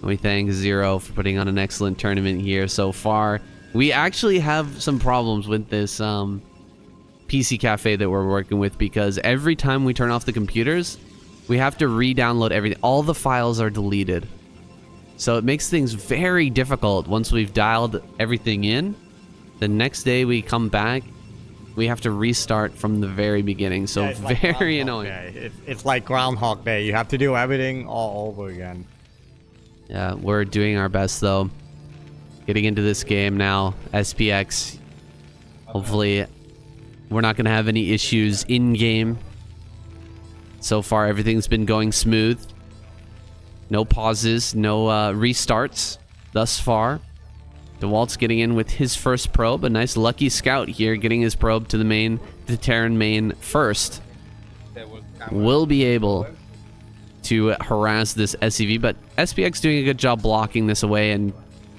We thank Zero for putting on an excellent tournament here so far. We actually have some problems with this PC cafe that we're working with, because every time we turn off the computers, we have to re-download everything. All the files are deleted. So it makes things very difficult once we've dialed everything in. The next day we come back, we have to restart from the very beginning. So yeah, very annoying. It's like Groundhog Day. You have to do everything all over again. Yeah, we're doing our best though. Getting into this game now. SPX. Hopefully we're not going to have any issues in-game. So far everything's been going smooth. No pauses, no restarts thus far. Dewalt's getting in with his first probe. A nice lucky scout here, getting his probe to the Terran main first. Will be able to harass this SCV, but SPX doing a good job blocking this away and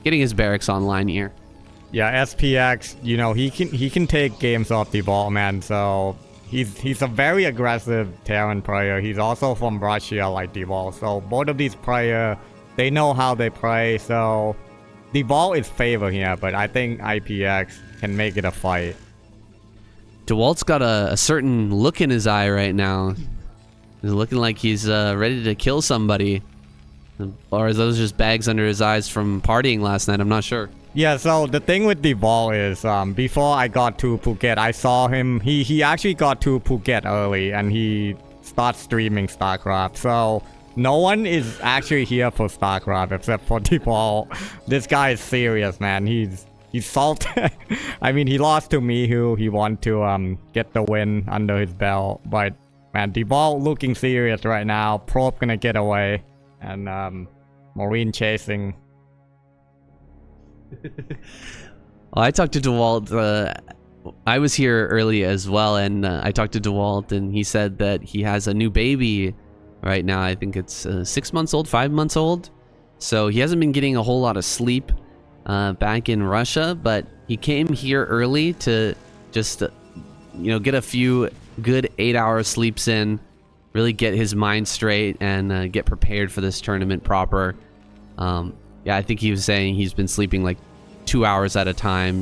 getting his barracks online here. Yeah, SPX, you know, he can take games off Dewalt, man. So he's a very aggressive Terran player. He's also from Russia, like Dewalt. So both of these players, they know how they play. So Dewalt is favored here, but I think IPX can make it a fight. Dewalt's got a certain look in his eye right now. He's looking like he's ready to kill somebody. Or are those just bags under his eyes from partying last night? I'm not sure. Yeah, so the thing with Dewalt is, before I got to Phuket, I saw him. He actually got to Phuket early, and he started streaming StarCraft. So no one is actually here for StarCraft except for Dewalt. This guy is serious, man. He's salted. I mean, he lost to Mihu. He wanted to get the win under his belt, but man, Dewalt looking serious right now. Probe gonna get away, and Marine chasing. Well, I talked to Dewalt. I was here early as well, and I talked to Dewalt, and he said that he has a new baby right now. I think it's 6 months old, 5 months old. So he hasn't been getting a whole lot of sleep back in Russia, but he came here early to just, get a few good 8-hour sleeps in, really get his mind straight, and get prepared for this tournament proper. Yeah, I think he was saying he's been sleeping like 2 hours at a time,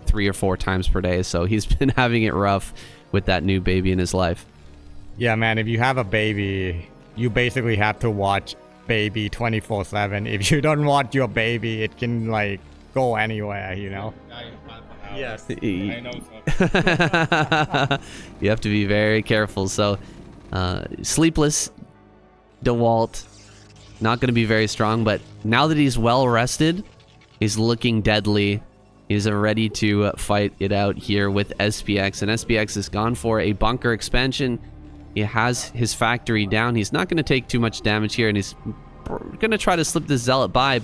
3 or 4 times per day. So he's been having it rough with that new baby in his life. Yeah, man, if you have a baby, you basically have to watch baby 24/7. If you don't watch your baby, it can like go anywhere, Yes, I know so. You have to be very careful. So sleepless Dewalt, not going to be very strong, but now that he's well rested, he's looking deadly. He's ready to fight it out here with SPX, and SPX has gone for a bunker expansion. He has his factory down. He's not going to take too much damage here, and he's going to try to slip this Zealot by,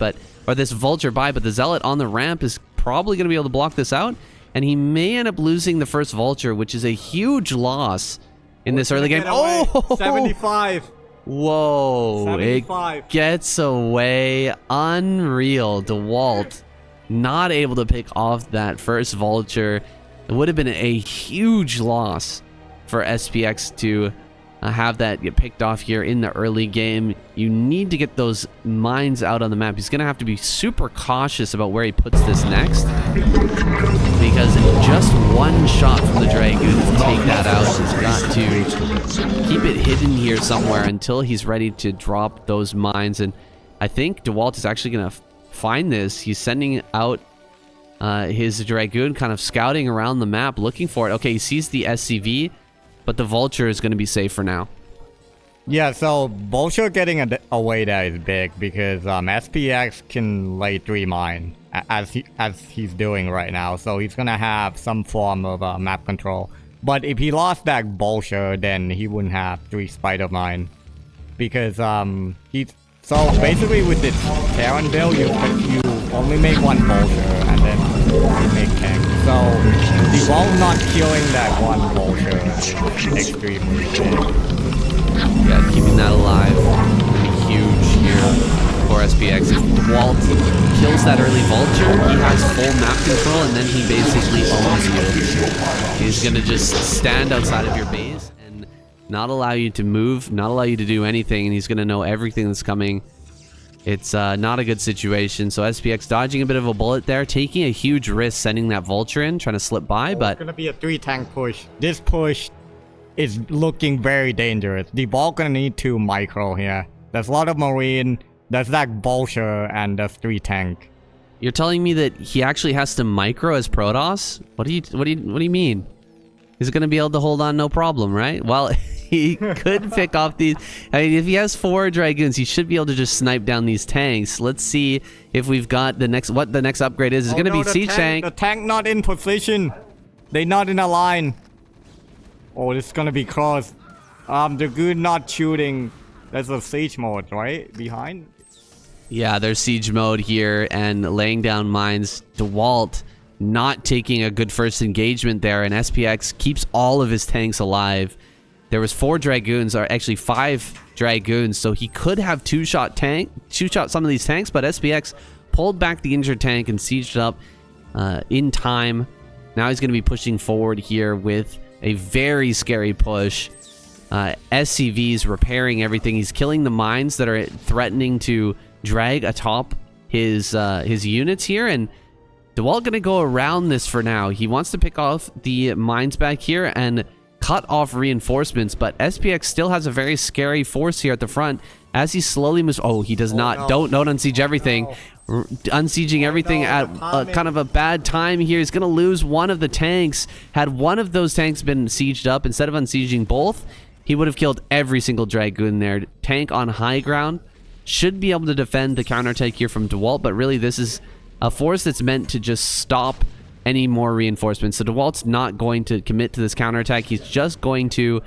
or this Vulture by, but the Zealot on the ramp is probably going to be able to block this out, and he may end up losing the first Vulture, which is a huge loss in this early game. Oh! 75! Whoa, 75. It gets away. Unreal. Dewalt not able to pick off that first Vulture. It would have been a huge loss for SPX to have that get picked off here in the early game. You need to get those mines out on the map. He's going to have to be super cautious about where he puts this next, because just one shot from the Dragoon to take that out. He's got to keep it hidden here somewhere until he's ready to drop those mines. And I think Dewalt is actually going to find this. He's sending out his Dragoon, kind of scouting around the map, looking for it. Okay, he sees the SCV, but the Vulture is going to be safe for now. Yeah, so Vulture getting away there is big, because SPX can lay 3 mine as he's doing right now. So he's going to have some form of map control. But if he lost that Vulture, then he wouldn't have 3 spider mine. Because so basically with this Terran build, you only make 1 Vulture and then you make 10. So Dewalt not killing that 1 Vulture is extremely big. Yeah, keeping that alive, huge here for SPX. If Dewalt kills that early Vulture, he has full map control, and then he basically owns you. He's going to just stand outside of your base and not allow you to move, not allow you to do anything, and he's going to know everything that's coming. It's not a good situation. So SPX dodging a bit of a bullet there, taking a huge risk sending that vulture in, trying to slip by, but... It's gonna be a 3-tank push. This push is looking very dangerous. Dewalt gonna need 2 micro here. There's a lot of marine, there's that vulture, and there's 3-tank. You're telling me that he actually has to micro as Protoss? What do you mean? He's gonna be able to hold on no problem, right? Well, he could pick off these. I mean, if he has 4 Dragoons, he should be able to just snipe down these tanks. Let's see if we've got the next. What the next upgrade is? It's gonna be siege tank. The tank not in position. They not in a line. Oh, this is gonna be close. Dragoon not shooting. There's a siege mode, right? Behind. Yeah, there's siege mode here and laying down mines. Dewalt not taking a good first engagement there, and SPX keeps all of his tanks alive. There was 4 Dragoons, or actually 5 Dragoons, so he could have two-shot some of these tanks, but SPX pulled back the injured tank and sieged up in time. Now he's going to be pushing forward here with a very scary push. SCV's repairing everything. He's killing the mines that are threatening to drag atop his units here, and Dewalt gonna go around this for now. He wants to pick off the mines back here and cut off reinforcements, but SPX still has a very scary force here at the front as he slowly moves. Oh, he does not. No. Don't unsiege everything. No. Unsieging everything at kind of a bad time here. He's gonna lose one of the tanks. Had one of those tanks been sieged up, instead of unsieging both, he would have killed every single Dragoon there. Tank on high ground should be able to defend the counterattack here from Dewalt, but really this is a force that's meant to just stop any more reinforcements. So Dewalt's not going to commit to this counterattack. He's just going to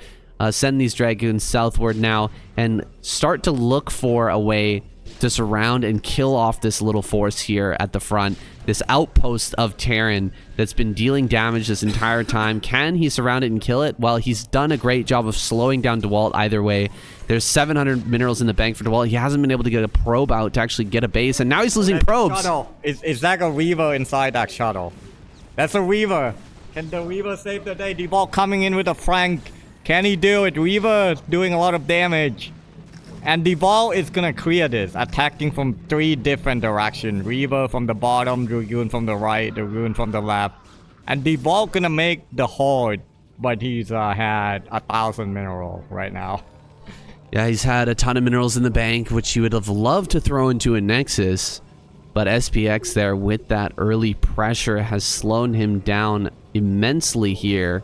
send these Dragoons southward now and start to look for a way to surround and kill off this little force here at the front. This outpost of Terran that's been dealing damage this entire time. Can he surround it and kill it? Well, he's done a great job of slowing down Dewalt either way. There's 700 minerals in the bank for Dewalt. He hasn't been able to get a probe out to actually get a base, and now he's losing probes. Is that a Reaver inside that shuttle? That's a Reaver. Can the Reaver save the day? Dewalt coming in with a Frank. Can he do it? Reaver doing a lot of damage. And Dewalt is gonna clear this, attacking from 3 different directions. Reaver from the bottom, Dragoon from the right, Dragoon from the left. And Dewalt gonna make the horde, but he's had 1,000 minerals right now. Yeah, he's had a ton of minerals in the bank, which he would have loved to throw into a Nexus. But SPX there with that early pressure has slowed him down immensely here.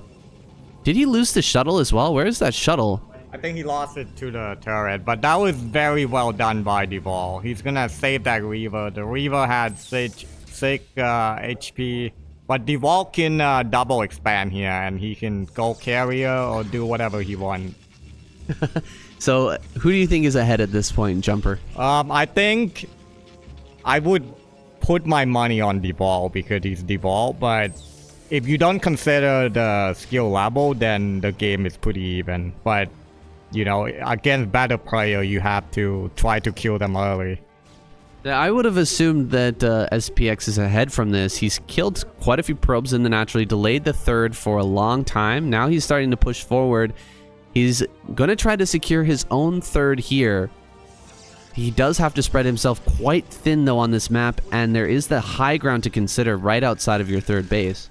Did he lose the shuttle as well? Where is that shuttle? I think he lost it to the turret, but that was very well done by Dewalt. He's gonna save that Reaver. The Reaver had 6 HP, but Dewalt can double expand here, and he can go carrier or do whatever he wants. So, who do you think is ahead at this point, Jumper? I think I would put my money on Dewalt because he's Dewalt, but if you don't consider the skill level, then the game is pretty even. But you know, against better player, you have to try to kill them early. I would have assumed that SPX is ahead from this. He's killed quite a few probes in the naturally, delayed the 3rd for a long time. Now he's starting to push forward. He's going to try to secure his own 3rd here. He does have to spread himself quite thin, though, on this map, and there is the high ground to consider right outside of your 3rd base.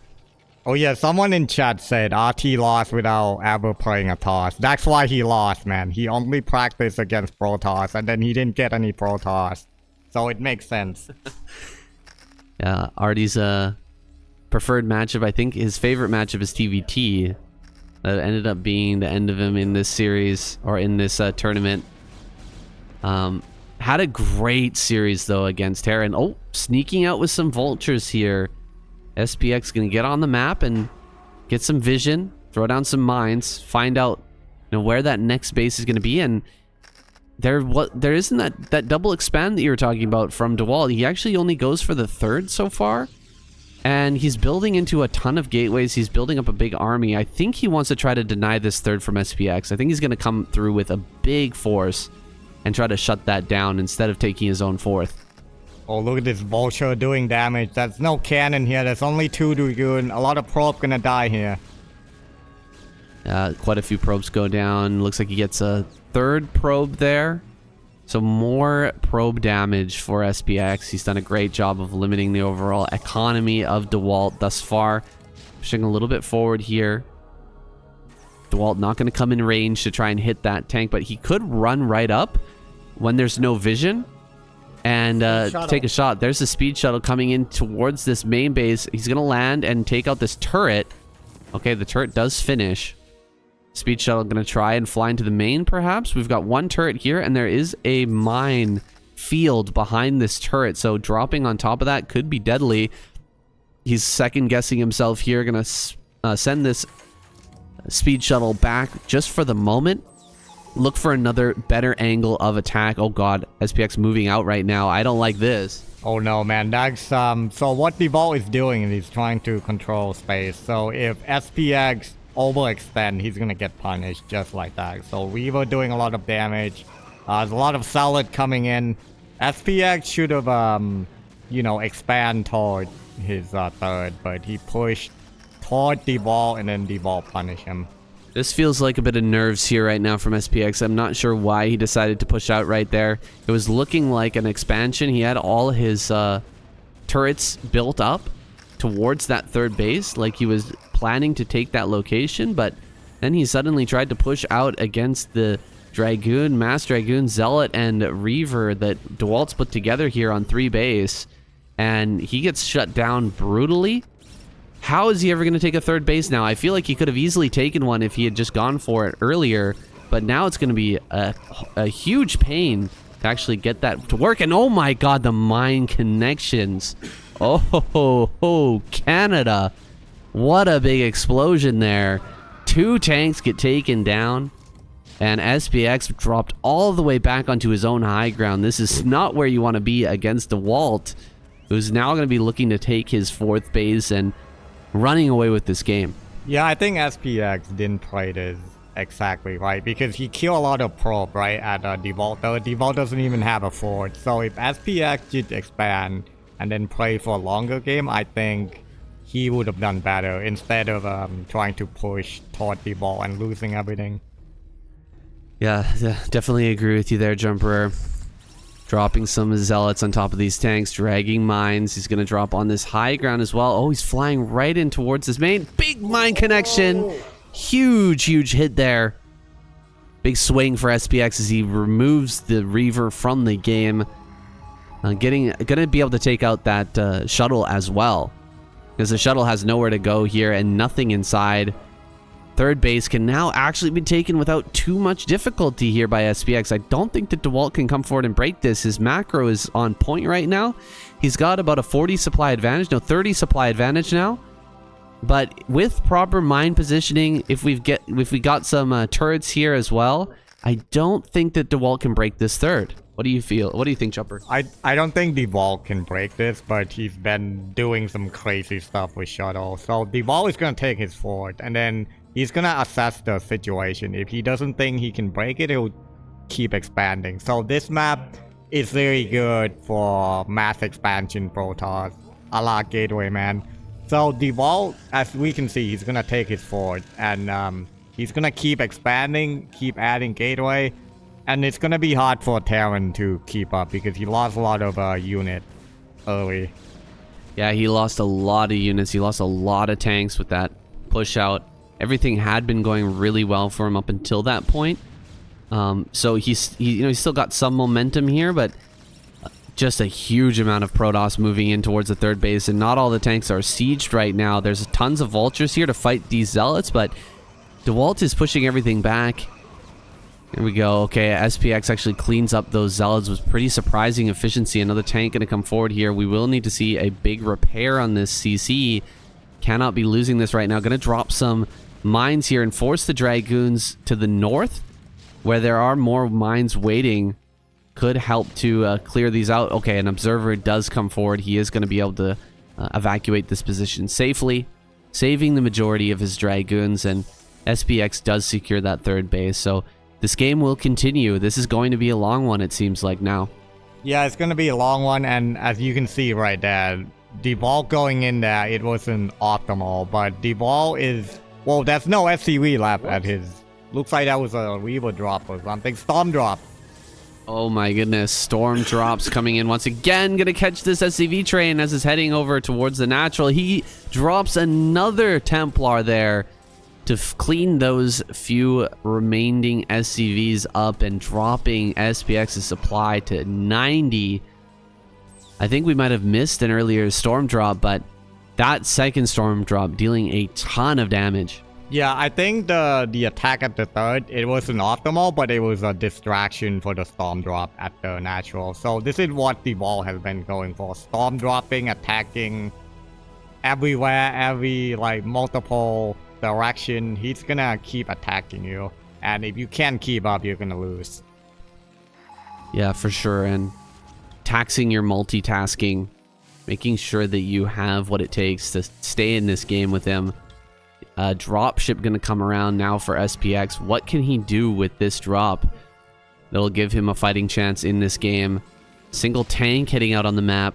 Oh yeah, someone in chat said RT lost without ever playing a toss. That's why he lost, man. He only practiced against Protoss, and then he didn't get any Protoss. So it makes sense. Yeah, Artie's preferred matchup, I think his favorite matchup is TVT. That ended up being the end of him in this series, or in this tournament. Had a great series, though, against Terran. Oh, sneaking out with some vultures here. SPX gonna get on the map and get some vision, throw down some mines, find out, you know, where that next base is gonna be, and there isn't that double expand that you were talking about from Dewalt. He actually only goes for the 3rd so far, and he's building into a ton of gateways. He's building up a big army. I think he wants to try to deny this 3rd from SPX. I think he's gonna come through with a big force and try to shut that down instead of taking his own 4th. Oh, look at this vulture doing damage. There's no cannon here. There's only 2 Dragoon. A lot of probe gonna die here. Quite a few probes go down. Looks like he gets a 3rd probe there. So more probe damage for SPX. He's done a great job of limiting the overall economy of Dewalt thus far. Pushing a little bit forward here. Dewalt not going to come in range to try and hit that tank, but he could run right up when there's no vision and take a shot. There's a speed shuttle coming in towards this main base. He's going to land and take out this turret. Okay, the turret does finish. Speed shuttle going to try and fly into the main, perhaps. We've got one turret here, and there is a mine field behind this turret, so dropping on top of that could be deadly. He's second-guessing himself here. Going to send this speed shuttle back just for the moment. Look for another better angle of attack. Oh god, SPX moving out right now. I don't like this. Oh no, man. That's so what Dewalt is doing is he's trying to control space. So if SPX overextend, he's gonna get punished just like that. So we were doing a lot of damage. There's a lot of solid coming in. SPX should have you know, expand toward his third, but he pushed toward Dewalt and then Dewalt punished him. This feels like a bit of nerves here right now from SPX. I'm not sure why he decided to push out right there. It was looking like an expansion. He had all his turrets built up towards that third base, like he was planning to take that location, but then he suddenly tried to push out against the Dragoon, Mass Dragoon, Zealot, and Reaver that Dewalt's put together here on 3 base, and he gets shut down brutally. How is he ever going to take a third base now? I feel like he could have easily taken one if he had just gone for it earlier, but now it's going to be a huge pain to actually get that to work. And oh my god, the mine connections. Oh, Canada. What a big explosion there. 2 tanks get taken down, and SPX dropped all the way back onto his own high ground. This is not where you want to be against Dewalt, who's now going to be looking to take his 4th base and running away with this game. Yeah, I think SPX didn't play this exactly right because he killed a lot of probe right at Dewalt. Though Dewalt doesn't even have a fort, so if SPX did expand and then play for a longer game, I think he would have done better instead of trying to push toward Dewalt and losing everything. Yeah, definitely agree with you there, Jumper. Dropping some zealots on top of these tanks, dragging mines. He's going to drop on this high ground as well. Oh, he's flying right in towards his main. Big mine connection. Huge hit there. Big swing for SPX as he removes the Reaver from the game. Going to be able to take out that shuttle as well, because the shuttle has nowhere to go here and nothing inside. Third base can now actually be taken without too much difficulty here by SPX. I don't think that Dewalt can come forward and break this. His macro is on point right now. He's got about a 40 supply advantage. No, 30 supply advantage now. But with proper mine positioning, if we got some turrets here as well, I don't think that Dewalt can break this third. What do you feel? What do you think, Chopper? I don't think Dewalt can break this, but he's been doing some crazy stuff with shuttle. So Dewalt is going to take his fort, and then he's going to assess the situation. If he doesn't think he can break it, he'll keep expanding. So this map is very good for mass expansion Protoss, a la Gateway, man. So Dewalt, as we can see, he's going to take his fort, and he's going to keep expanding, keep adding Gateway. And it's going to be hard for Terran to keep up because he lost a lot of unit early. Yeah, he lost a lot of units. He lost a lot of tanks with that push out. Everything had been going really well for him up until that point. So he's still got some momentum here, but just a huge amount of Protoss moving in towards the third base, and not all the tanks are sieged right now. There's tons of vultures here to fight these zealots, but Dewalt is pushing everything back. Here we go. Okay, SPX actually cleans up those zealots with pretty surprising efficiency. Another tank going to come forward here. We will need to see a big repair on this CC. Cannot be losing this right now. Going to drop some mines here and force the Dragoons to the north, where there are more mines waiting. Could help to clear these out. Okay, an observer does come forward. He is going to be able to evacuate this position safely, saving the majority of his Dragoons, and SPX does secure that third base. So this game will continue. This is going to be a long one, it seems like now. Yeah, it's going to be a long one, and as you can see right there, Dewalt going in there, it wasn't optimal, but Dewalt is... Well, there's no SCV left at his... Looks like that was a Reaver drop or something. Storm drop. Oh my goodness, storm drops coming in once again. Gonna catch this SCV train as it's heading over towards the natural. He drops another Templar there to clean those few remaining SCVs up and dropping SPX's supply to 90. I think we might have missed an earlier storm drop, but that second storm drop dealing a ton of damage. Yeah, I think the attack at the third, it wasn't optimal, but it was a distraction for the storm drop at the natural. So this is what the ball has been going for. Storm dropping, attacking everywhere, every like multiple direction. He's gonna keep attacking you. And if you can't keep up, you're gonna lose. Yeah, for sure. And taxing your multitasking, making sure that you have what it takes to stay in this game with him. Drop ship gonna come around now for SPX. What can he do with this drop that'll give him a fighting chance in this game? Single tank heading out on the map.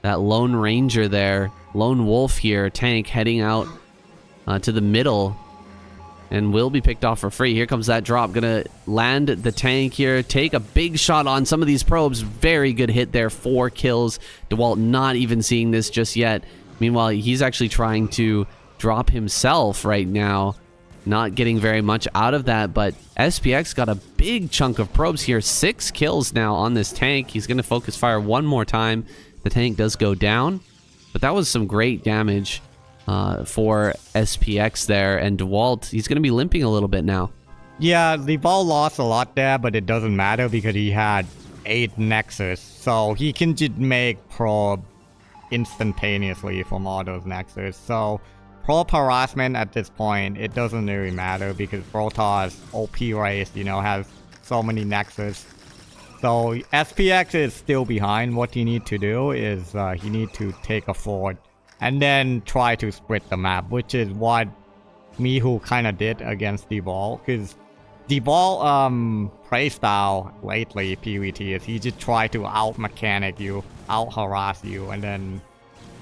That lone ranger there, lone wolf here, tank heading out to the middle and will be picked off for free. Here comes that drop, gonna land the tank here, take a big shot on some of these probes. Very good hit there, 4 kills. Dewalt not even seeing this just yet. Meanwhile, he's actually trying to drop himself right now, not getting very much out of that, but SPX got a big chunk of probes here. 6 kills now on this tank. He's gonna focus fire one more time. The tank does go down, but that was some great damage for SPX there, and Dewalt, he's gonna be limping a little bit now. Yeah, the ball lost a lot there, but it doesn't matter because he had 8 nexus, so he can just make probe instantaneously from all those nexus. So probe harassment at this point, it doesn't really matter because Protoss OP race, you know, has so many nexus. So SPX is still behind. What he need to do is he need to take a fort and then try to split the map, which is what Mihu kind of did against Dewalt, because Dewalt play style lately PvT is he just try to out mechanic you, out harass you, and then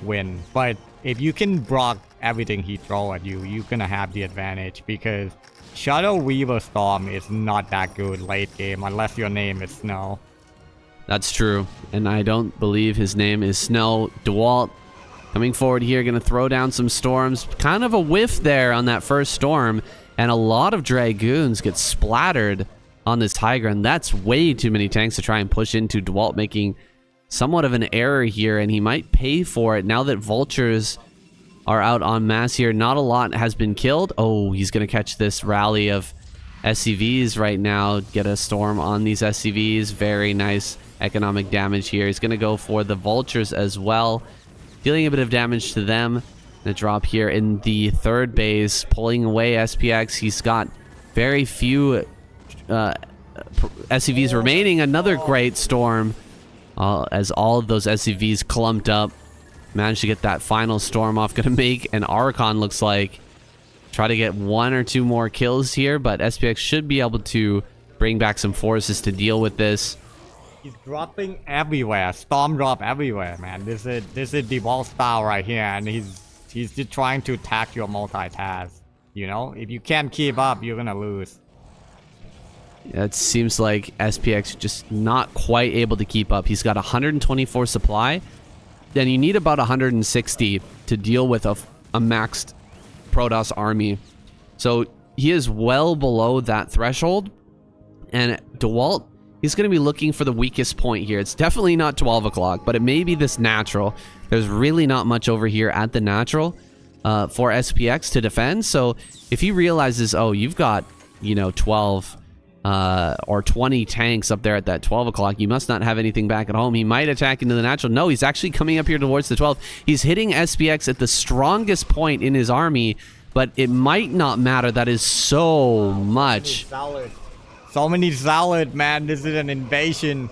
win. But if you can block everything he throw at you, you're gonna have the advantage because Shadow Weaver Storm is not that good late game unless your name is Snow. That's true, and I don't believe his name is Snow. Dewalt coming forward here, gonna throw down some storms. Kind of a whiff there on that first storm, and a lot of Dragoons get splattered on this high ground. That's way too many tanks to try and push into. Dewalt making somewhat of an error here, and he might pay for it now that vultures are out en masse here. Not a lot has been killed. Oh, he's gonna catch this rally of SCVs right now. Get a storm on these SCVs. Very nice economic damage here. He's gonna go for the vultures as well, dealing a bit of damage to them. The drop here in the third base, pulling away SPX. He's got very few SCVs remaining. Another great storm as all of those SCVs clumped up. Managed to get that final storm off. Gonna make an Archon, looks like. Try to get 1 or 2 more kills here, but SPX should be able to bring back some forces to deal with this. He's dropping everywhere, storm drop everywhere, man. This is the ball style right here, and he's just trying to attack your multitask. You know, if you can't keep up, you're gonna lose. It seems like SPX just not quite able to keep up. He's got 124 supply. Then you need about 160 to deal with a maxed Protoss army. So he is well below that threshold. And Dewalt, he's going to be looking for the weakest point here. It's definitely not 12 o'clock, but it may be this natural. There's really not much over here at the natural for SPX to defend. So if he realizes, oh, you've got, you know, 12 or 20 tanks up there at that 12 o'clock, you must not have anything back at home. He might attack into the natural. No, he's actually coming up here towards the 12. He's hitting SPX at the strongest point in his army, but it might not matter. That is so much. So many Zealot, man. This is an invasion.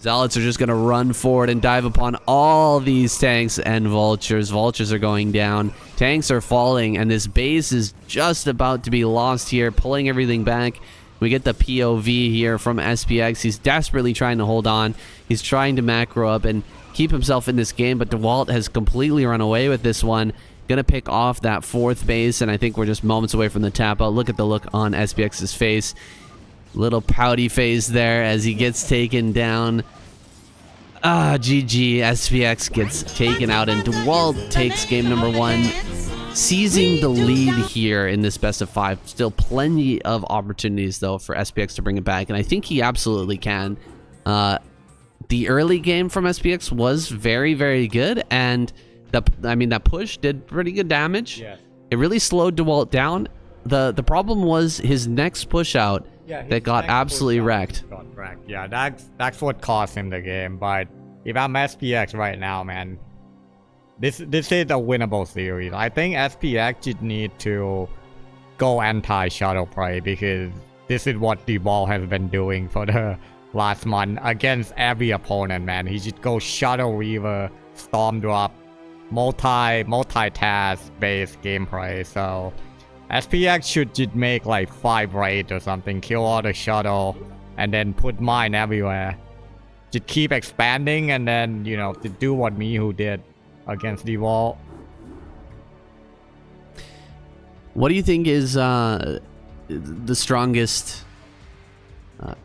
Zealots are just going to run forward and dive upon all these tanks and vultures. Vultures are going down. Tanks are falling, and this base is just about to be lost here, pulling everything back. We get the POV here from SPX. He's desperately trying to hold on. He's trying to macro up and keep himself in this game, but Dewalt has completely run away with this one. Gonna pick off that 4th base, and I think we're just moments away from the tap out. Look at the look on SPX's face. Little pouty face there as he gets taken down. GG. SPX gets taken out, and Dewalt takes game number 1, seizing the lead here in this best of 5. Still plenty of opportunities, though, for SPX to bring it back, and I think he absolutely can. The early game from SPX was very, very good, and that push did pretty good damage. Yeah. It really slowed Dewalt down. The problem was his next push out that got absolutely wrecked. Yeah, that's what cost him the game. But if I'm SPX right now, man, this is a winnable series. I think SPX should need to go anti-shuttle play, because this is what Dewalt has been doing for the last month against every opponent, man. He should go shuttle reaver, storm drop, multitask based gameplay. So SPX should make like 5 raids or something, kill all the shuttle, and then put mine everywhere. Just keep expanding, and then, you know, to do what Mihu did against Dewalt. What do you think is the strongest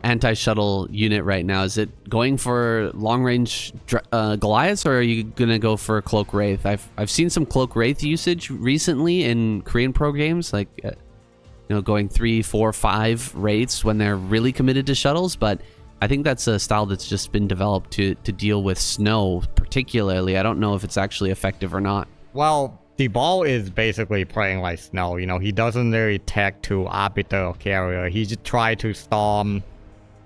anti-shuttle unit right now? Is it going for long-range Goliaths, or are you gonna go for Cloak Wraith? I've seen some Cloak Wraith usage recently in Korean pro games, like going 3, 4, 5 Wraiths when they're really committed to shuttles. But I think that's a style that's just been developed to deal with snow, particularly. I don't know if it's actually effective or not. Well, Dewalt is basically playing like snow. You know, he doesn't really tech to arbiter or carrier. He just try to storm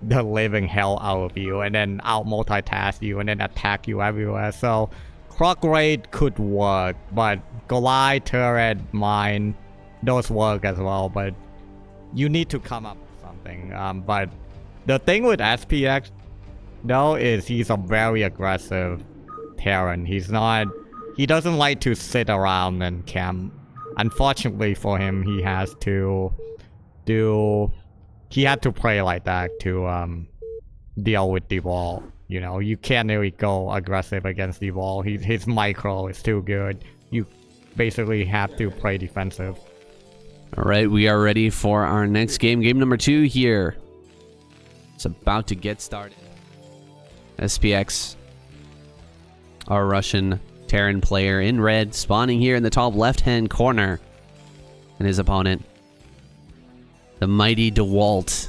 the living hell out of you, and then out multitask you, and then attack you everywhere. So Cloak Raid could work, but Goliath, turret, mine, those work as well. But you need to come up with something. But the thing with SPX though is he's a very aggressive Terran. He doesn't like to sit around and camp. Unfortunately for him, he had to play like that to deal with Dewalt. You know, you can't really go aggressive against Dewalt. His micro is too good. You basically have to play defensive. All right, we are ready for our next game. Game number 2 here. It's about to get started. SPX, our Russian Terran player in red, spawning here in the top left-hand corner. And his opponent, the mighty Dewalt,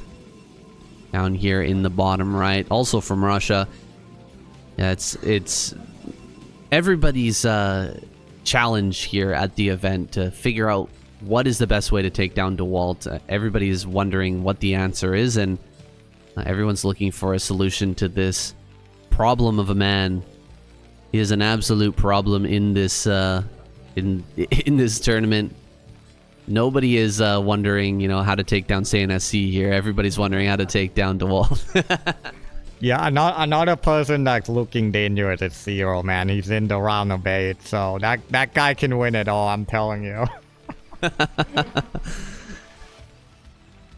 down here in the bottom right, also from Russia. Yeah, it's everybody's challenge here at the event to figure out what is the best way to take down Dewalt. Everybody is wondering what the answer is, and everyone's looking for a solution to this problem of a man. He is an absolute problem in this in this tournament. Nobody is wondering, how to take down SC here. Everybody's wondering how to take down Dewalt. Yeah, another person that's looking dangerous is Zero, man. He's in the round of 8, so that guy can win it all, I'm telling you.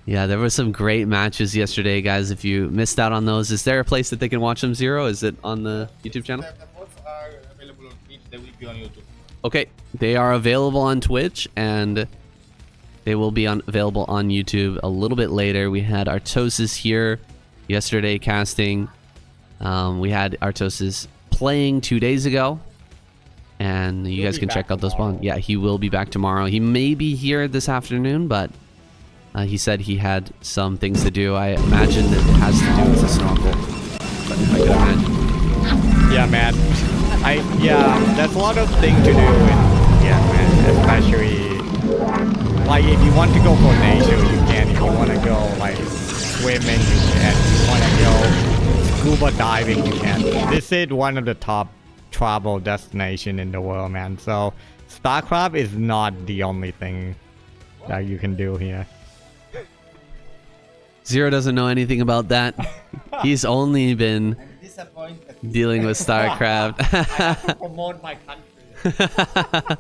Yeah, there were some great matches yesterday, guys. If you missed out on those, is there a place that they can watch them, Zero? Is it on the YouTube channel? The votes are available on Twitch. They will be on YouTube. Okay, they are available on Twitch, and they will be available on YouTube a little bit later. We had Artosis here yesterday casting. We had Artosis playing 2 days ago, and you guys can check out those bonds. Yeah, he will be back tomorrow. He may be here this afternoon, but he said he had some things to do. I imagine that it has to do with the snorkel. But if I could imagine. Yeah, man. There's a lot of things to do, man, especially like if you want to go for nature, you can. If you want to go like swimming, you can. If you want to go scuba diving, you can. This is one of the top travel destinations in the world, man. So StarCraft is not the only thing that you can do here. Zero doesn't know anything about that. He's only been dealing with StarCraft. I have to promote my country.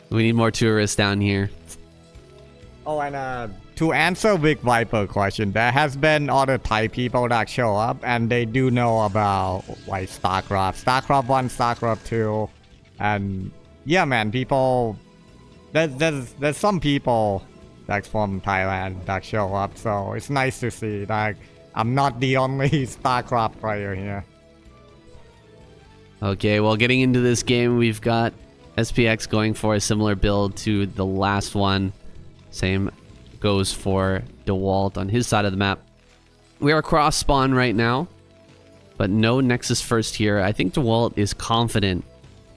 We need more tourists down here. Oh, and to answer Big Viper question, there has been other Thai people that show up, and they do know about like StarCraft 1, StarCraft 2, and yeah, man, people. There's some people that's from Thailand that show up. So it's nice to see that I'm not the only StarCraft player here. Okay, well, getting into this game, we've got SPX going for a similar build to the last one. Same goes for Dewalt on his side of the map. We are cross spawn right now, but no Nexus first here. I think Dewalt is confident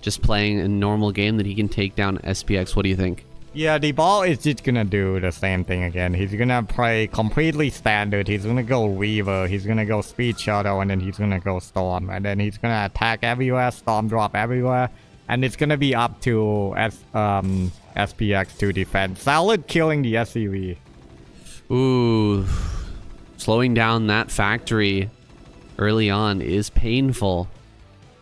just playing a normal game that he can take down SPX. What do you think? Yeah, the ball is just gonna do the same thing again. He's gonna play completely standard. He's gonna go Reaver, he's gonna go Speed Shuttle, and then he's gonna go Storm. And then he's gonna attack everywhere, Storm drop everywhere. And it's gonna be up to SPX to defend. Solid killing the SCV. Ooh, slowing down that factory early on is painful.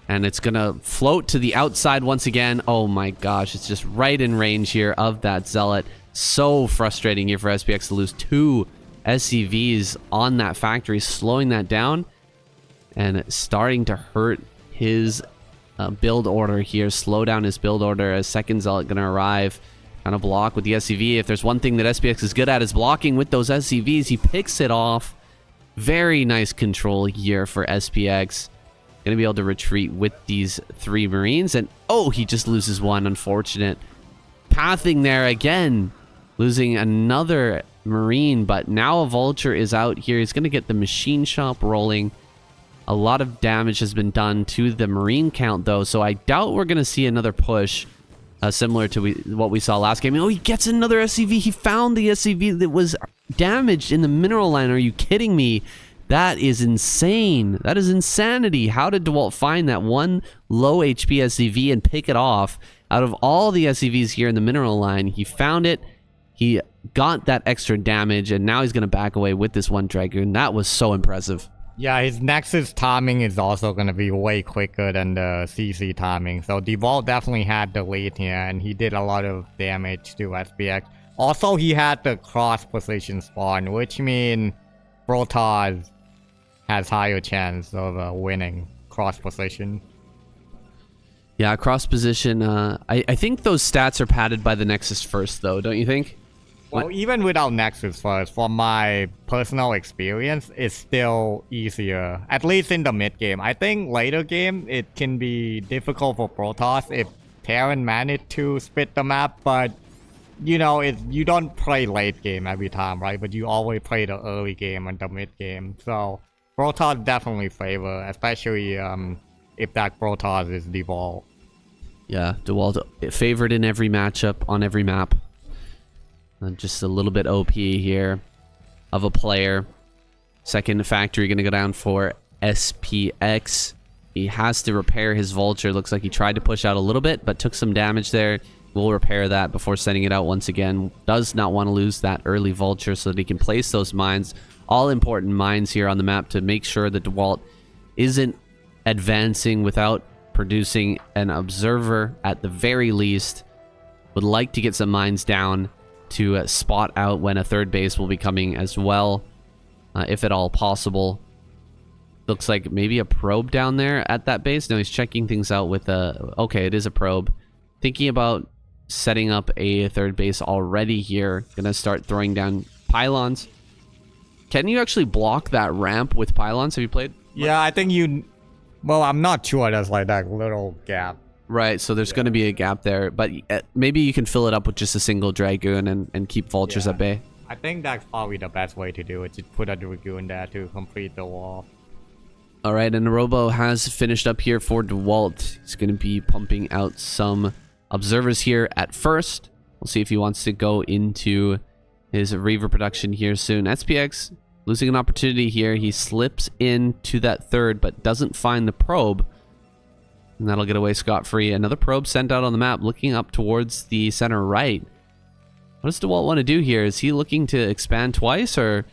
And it's going to float to the outside once again. Oh my gosh, it's just right in range here of that Zealot. So frustrating here for SPX to lose 2 SCVs on that factory, slowing that down and starting to hurt his build order here. Slow down his build order as second Zealot going to arrive. Kind of block with the SCV. If there's one thing that SPX is good at is blocking with those SCVs. He picks it off. Very nice control here for SPX. Gonna be able to retreat with these 3 Marines. And oh, he just loses 1. Unfortunate. Pathing there again. Losing another Marine. But now a Vulture is out here. He's gonna get the machine shop rolling. A lot of damage has been done to the Marine count though. So I doubt we're gonna see another push. Similar to what we saw last game. Oh, he gets another SCV. He found the SCV that was damaged in the mineral line. Are you kidding me? That is insane. That is insanity. How did Dewalt find that one low HP SCV and pick it off? Out of all the SCVs here in the mineral line, he found it. He got that extra damage, and now he's going to back away with this one Dragoon. That was so impressive. Yeah, his Nexus timing is also going to be way quicker than the CC timing. So Dewalt definitely had the lead here, and he did a lot of damage to SPX. Also, he had the cross position spawn, which means Protoss has higher chance of winning cross position. Yeah, cross position. I think those stats are padded by the Nexus first, though, don't you think? Well, even without Nexus first, from my personal experience, it's still easier. At least in the mid game. I think later game, it can be difficult for Protoss if Terran managed to split the map, but you know, you don't play late game every time, right? But you always play the early game and the mid game. So Protoss definitely favor, especially if that Protoss is Dewalt. Yeah, Dewalt favored in every matchup on every map. Just a little bit OP here of a player. Second factory going to go down for SPX. He has to repair his Vulture. Looks like he tried to push out a little bit, but took some damage there. We'll repair that before sending it out once again. Does not want to lose that early Vulture so that he can place those mines. All important mines here on the map to make sure that Dewalt isn't advancing without producing an observer at the very least. Would like to get some mines down to spot out when a third base will be coming as well, if at all possible. Looks like maybe a probe down there at that base. No, he's checking things out with a... Okay, it is a probe. Thinking about setting up a third base already here. Gonna start throwing down pylons. Can you actually block that ramp with pylons? Have you played? Yeah, I think you... Well, I'm not sure there's like that little gap. Right, so there's going to be a gap there, but maybe you can fill it up with just a single Dragoon and keep Vultures at bay. I think that's probably the best way to do it, to put a Dragoon there to complete the wall. Alright, and Robo has finished up here for Dewalt. He's going to be pumping out some observers here at first. We'll see if he wants to go into his Reaver production here soon. SPX losing an opportunity here. He slips into that third, but doesn't find the probe. And that'll get away scot-free. Another probe sent out on the map, looking up towards the center right. What does Dewalt want to do here? Is he looking to expand twice, or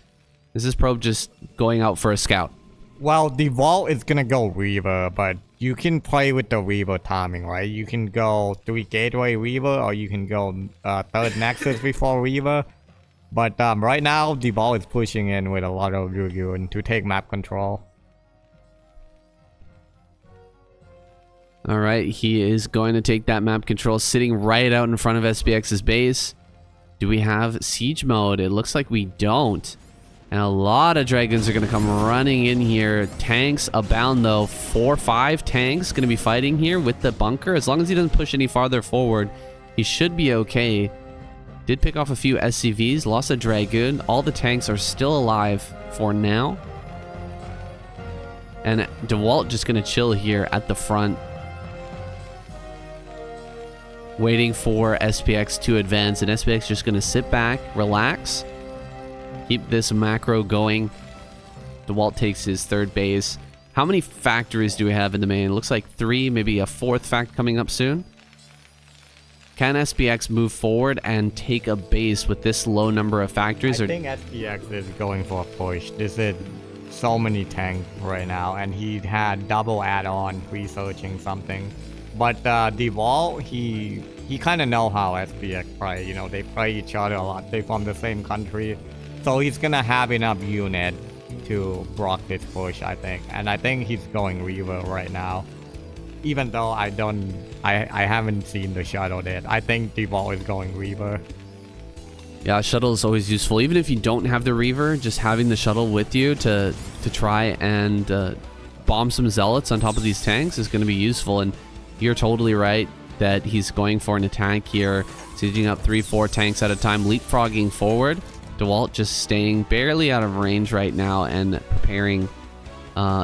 is this probe just going out for a scout? Well, Dewalt is gonna go Reaver, but you can play with the Reaver timing, right? You can go 3 Gateway Reaver, or you can go 3rd Nexus before Reaver. But right now, Dewalt is pushing in with a lot of Dragoon to take map control. Alright, he is going to take that map control, sitting right out in front of SPX's base. Do we have siege mode? It looks like we don't. And a lot of dragons are going to come running in here. Tanks abound, though. 4 or 5 tanks going to be fighting here with the bunker. As long as he doesn't push any farther forward, he should be okay. Did pick off a few SCVs. Lost a dragoon. All the tanks are still alive for now. And Dewalt just going to chill here at the front, waiting for SPX to advance. And SPX just going to sit back, relax, keep this macro going. Dewalt takes his 3rd base. How many factories do we have in the main? It looks like 3, maybe a 4th fact coming up soon. Can SPX move forward and take a base with this low number of factories? I think SPX is going for a push. This is so many tanks right now, and he had double add-on researching something. But Dewalt, he kind of know how SPX play. You know, they play each other a lot. They from the same country. So he's gonna have enough unit to block this push, I think. And I think he's going Reaver right now. Even though I haven't seen the shuttle yet. I think Dewalt is going Reaver. Yeah, shuttle is always useful. Even if you don't have the Reaver, just having the shuttle with you to try and bomb some zealots on top of these tanks is going to be useful. And you're totally right that he's going for an attack here, sieging up 3-4 tanks at a time, leapfrogging forward. Dewalt just staying barely out of range right now and preparing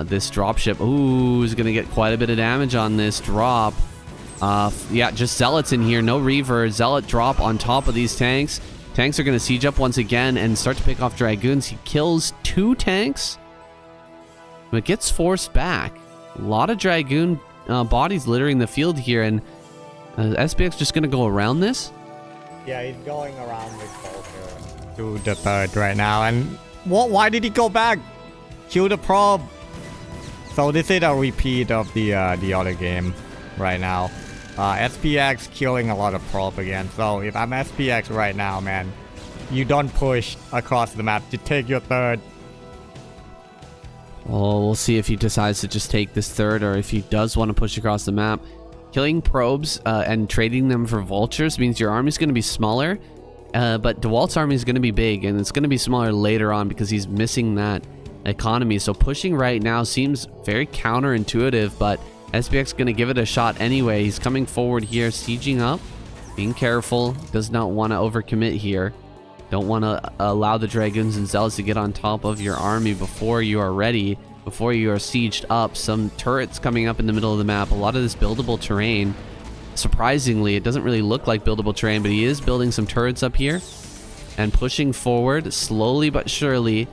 this dropship. Ooh, is going to get quite a bit of damage on this drop. Yeah, just zealots in here, no Reaver. Zealot drop on top of these tanks. Tanks are going to siege up once again and start to pick off dragoons. He kills 2 tanks, but gets forced back. A lot of dragoon bodies littering the field here, and SPX just going to go around this? Yeah, he's going around with Vulture to the 3rd right now. And why did he go back? Kill the probe. So this is a repeat of the other game right now. SPX killing a lot of probe again. So if I'm SPX right now, man, you don't push across the map. You take your 3rd. Well, we'll see if he decides to just take this 3rd or if he does want to push across the map. Killing probes and trading them for vultures means your army's going to be smaller, but Dewalt's army is going to be big, and it's going to be smaller later on because he's missing that economy. So pushing right now seems very counterintuitive, but SPX going to give it a shot anyway. He's coming forward here, sieging up, being careful, does not want to overcommit here. Don't want to allow the dragoons and zealots to get on top of your army before you are ready, before you are sieged up. Some turrets coming up in the middle of the map, a lot of this buildable terrain. Surprisingly, it doesn't really look like buildable terrain, but he is building some turrets up here and pushing forward slowly but surely.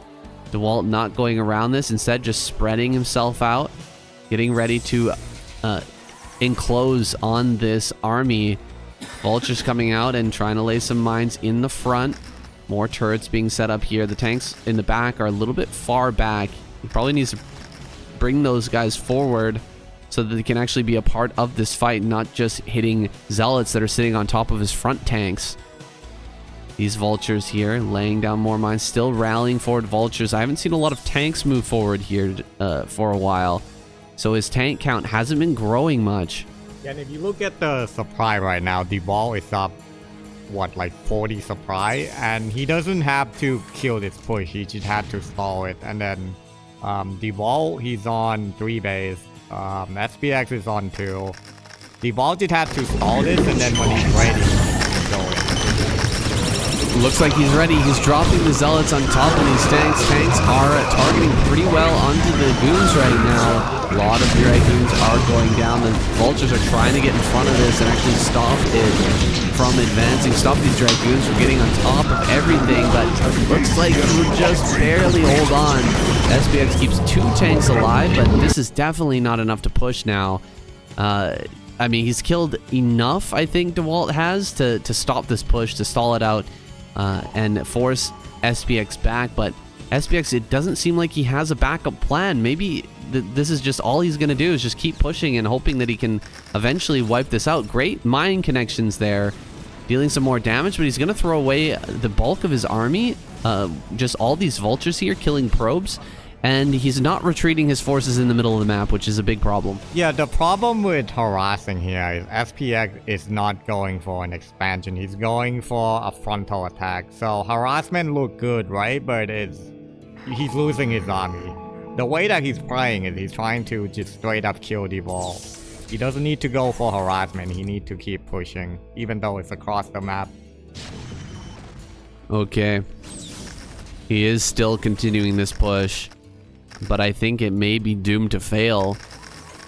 Dewalt not going around this, instead just spreading himself out, getting ready to enclose on this army. Vultures coming out and trying to lay some mines in the front. More turrets being set up here. The tanks in the back are a little bit far back. He probably needs to bring those guys forward so that they can actually be a part of this fight, not just hitting zealots that are sitting on top of his front tanks. These vultures here laying down more mines, still rallying forward vultures. I haven't seen a lot of tanks move forward here for a while, so his tank count hasn't been growing much. Yeah, and if you look at the supply right now, Dewalt is up, what, like 40 supply, and he doesn't have to kill this push, he just had to stall it. And then Dewalt, he's on 3 base, SPX is on 2. Dewalt just had to stall this, and then when he's ready, he's going. Looks like he's ready. He's dropping the zealots on top of these tanks. Tanks are targeting pretty well onto the goons right now. A lot of dragoons are going down. The vultures are trying to get in front of this and actually stop it from advancing. Stop these dragoons from getting on top of everything, but it looks like it will just barely hold on. SPX keeps 2 tanks alive, but this is definitely not enough to push now. I mean, he's killed enough, I think Dewalt has, to stop this push, to stall it out, and force SPX back. But SPX, it doesn't seem like he has a backup plan. Maybe this is just all he's going to do, is just keep pushing and hoping that he can eventually wipe this out. Great mine connections there, dealing some more damage, but he's going to throw away the bulk of his army. Just all these vultures here killing probes. And he's not retreating his forces in the middle of the map, which is a big problem. Yeah, the problem with harassing here is SPX is not going for an expansion. He's going for a frontal attack. So harassment look good, right? But he's losing his army. The way that he's playing is he's trying to just straight up kill Dewalt. He doesn't need to go for harassment. He needs to keep pushing, even though it's across the map. Okay. He is still continuing this push, but I think it may be doomed to fail.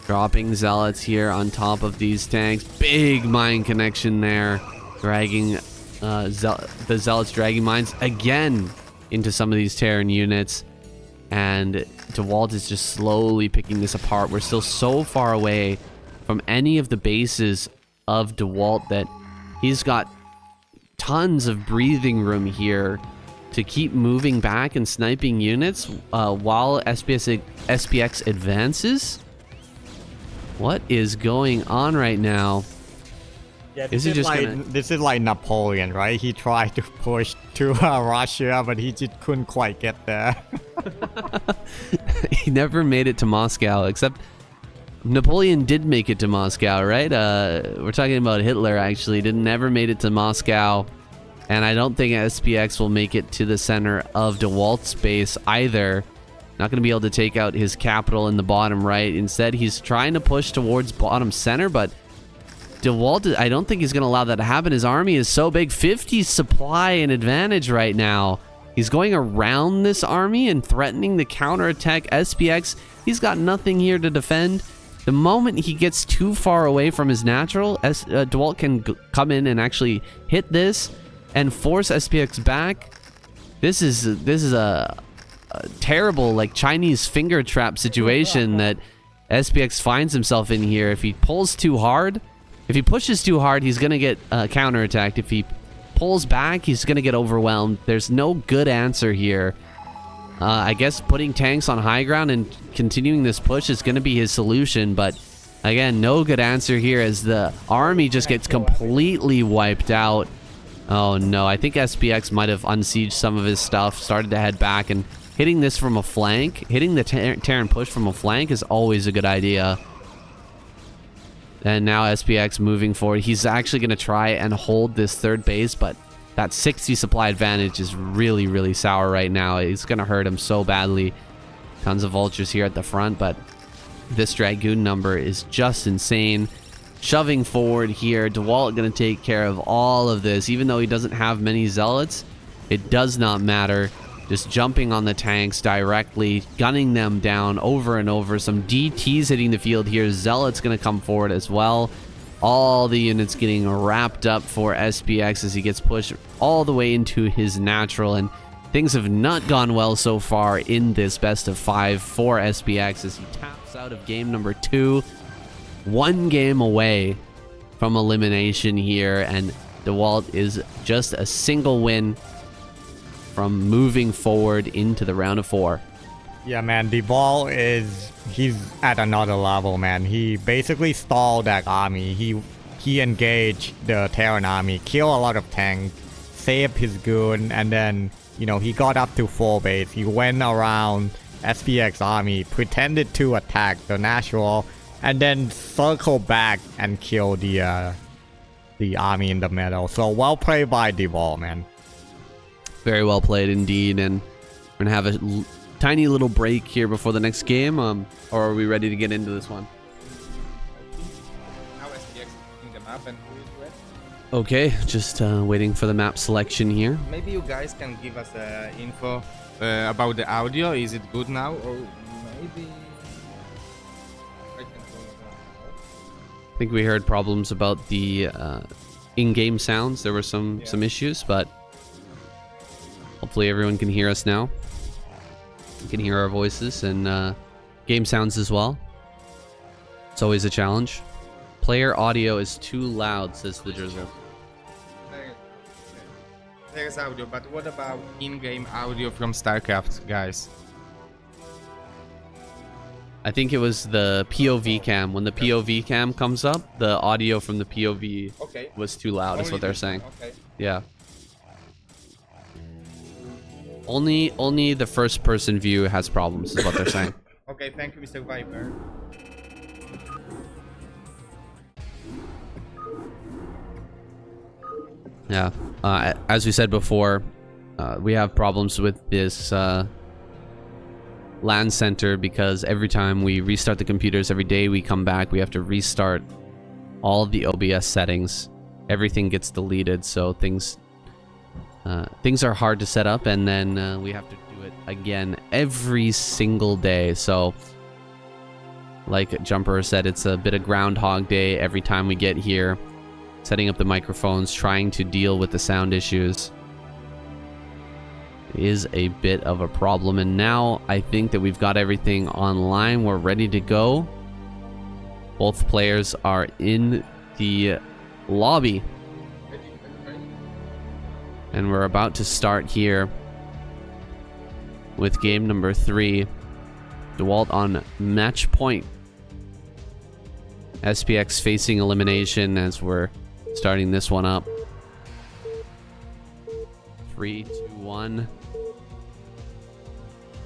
Dropping zealots here on top of these tanks. Big mine connection there. Dragging the zealots dragging mines again into some of these Terran units. And Dewalt is just slowly picking this apart. We're still so far away from any of the bases of Dewalt that he's got tons of breathing room here to keep moving back and sniping units while SPX advances. What is going on right now? Yeah, Is he just this is like Napoleon, right? He tried to push to Russia, but he just couldn't quite get there. He never made it to Moscow, except Napoleon did make it to Moscow, right? We're talking about Hitler, actually. Never made it to Moscow. And I don't think SPX will make it to the center of Dewalt's base either. Not going to be able to take out his capital in the bottom right. Instead, he's trying to push towards bottom center, but Dewalt, I don't think he's going to allow that to happen. His army is so big. 50 supply and advantage right now. He's going around this army and threatening the counterattack SPX. He's got nothing here to defend. The moment he gets too far away from his natural, Dewalt can come in and actually hit this and force SPX back. This is a terrible, like, Chinese finger trap situation that SPX finds himself in here. If he pulls too hard, if he pushes too hard, he's gonna get counterattacked. If he pulls back, he's gonna get overwhelmed. There's no good answer here. I guess putting tanks on high ground and continuing this push is gonna be his solution, but again, no good answer here as the army just gets completely wiped out. Oh no, I think SPX might have unsieged some of his stuff, started to head back, and hitting this from a flank, hitting the Terran push from a flank is always a good idea. And now SPX moving forward. He's actually going to try and hold this third base, but that 60 supply advantage is really, really sour right now. It's going to hurt him so badly. Tons of vultures here at the front, but this Dragoon number is just insane. Shoving forward here. Dewalt going to take care of all of this. Even though he doesn't have many zealots, it does not matter. Just jumping on the tanks directly, gunning them down over and over. Some DTs hitting the field here. Zealot's going to come forward as well. All the units getting wrapped up for SPX as he gets pushed all the way into his natural. And things have not gone well so far in this best of 5 for SPX as he taps out of game number 2. One game away from elimination here. And Dewalt is just a single win from moving forward into the round of 4. Yeah, man, Dewalt he's at another level, man. He basically stalled that army. He engaged the Terran army, killed a lot of tanks, saved his goon, and then, you know, he got up to full base. He went around SPX army, pretended to attack the natural, and then circled back and killed the army in the middle. So well played by Dewalt, man. Very well played indeed, and we're gonna have a tiny little break here before the next game, or are we ready to get into this one? Now SPX in the map and who is where? Okay, just waiting for the map selection here. Maybe you guys can give us info about the audio. Is it good now, or maybe I can I think we heard problems about the in-game sounds. There were some issues, but hopefully everyone can hear us now. You can hear our voices and game sounds as well. It's always a challenge. Player audio is too loud, says the Drizzle. There's audio, but what about in-game audio from StarCraft, guys? I think it was the POV cam. When the POV cam comes up, the audio from the POV was too loud, is what they're saying. Okay. Yeah. Only the first person view has problems, is what they're saying. Okay, thank you, Mr. Viper. Yeah. As we said before, we have problems with this LAN center because every time we restart the computers, every day we come back, we have to restart all of the OBS settings. Everything gets deleted, so things are hard to set up, and then we have to do it again every single day. So, like Jumper said, it's a bit of Groundhog Day every time we get here. Setting up the microphones, trying to deal with the sound issues is a bit of a problem. And now I think that we've got everything online. We're ready to go. Both players are in the lobby. And we're about to start here with game number 3. Dewalt on match point. SPX facing elimination as we're starting this one up. 3, 2, 1.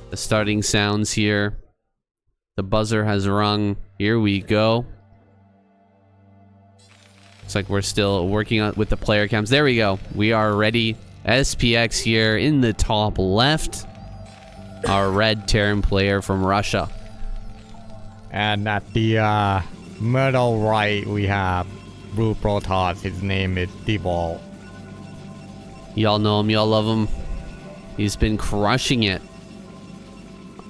The starting sounds here. The buzzer has rung. Here we go. Looks like we're still working on with the player cams. There we go. We are ready. SPX here in the top left. Our red Terran player from Russia. And at the middle right, we have Blue Protoss. His name is Dewalt. Y'all know him. Y'all love him. He's been crushing it.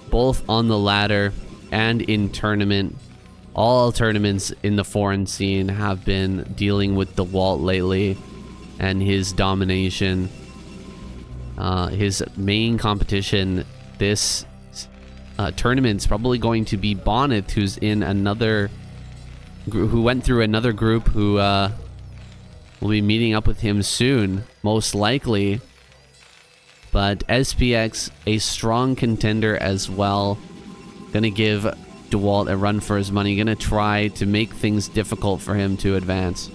Both on the ladder and in tournament. All tournaments in the foreign scene have been dealing with Dewalt lately and his domination. His main competition this tournament's probably going to be Bonnet, who's in another who went through another group, who will be meeting up with him soon, most likely. But SPX, a strong contender as well. Gonna give Dewalt a run for his money. Gonna try to make things difficult for him to advance.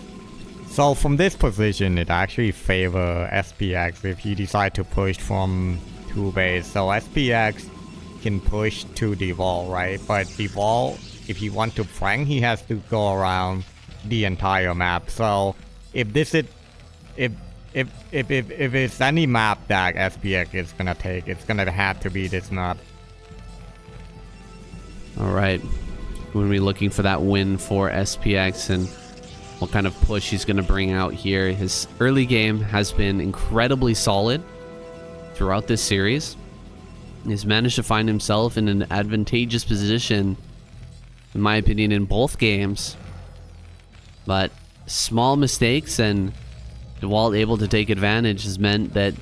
So from this position, it actually favors SPX if he decides to push from 2 base. So SPX can push to Dewalt, right? But Dewalt, if he wants to flank, he has to go around the entire map. So if this is if it's any map that SPX is gonna take, it's gonna have to be this map. All right, we're gonna be looking for that win for SPX and what kind of push he's gonna bring out here. His early game has been incredibly solid throughout this series. He's managed to find himself in an advantageous position, in my opinion, in both games. But small mistakes and Dewalt able to take advantage has meant that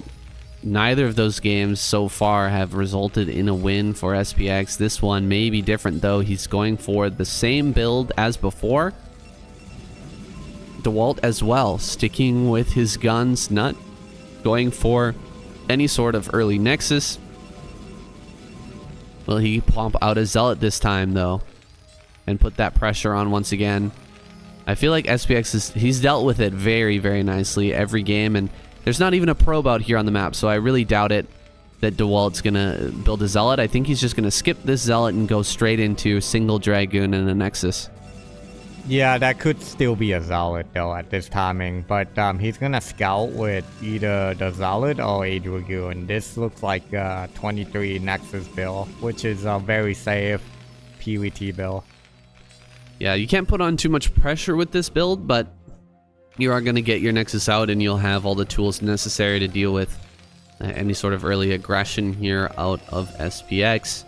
neither of those games so far have resulted in a win for SPX. This one may be different though. He's going for the same build as before. Dewalt as well, sticking with his guns, not going for any sort of early Nexus. Will he pump out a Zealot this time though and put that pressure on once again? I feel like SPX he's dealt with it very, very nicely every game, and there's not even a probe out here on the map, so I really doubt it that Dewalt's gonna build a Zealot. I think he's just gonna skip this Zealot and go straight into single Dragoon and a Nexus. Yeah, that could still be a Zealot though at this timing, but he's gonna scout with either the Zealot or a Dragoon. This looks like a 23 Nexus build, which is a very safe PvT build. Yeah, you can't put on too much pressure with this build, but you are going to get your Nexus out and you'll have all the tools necessary to deal with any sort of early aggression here out of SPX.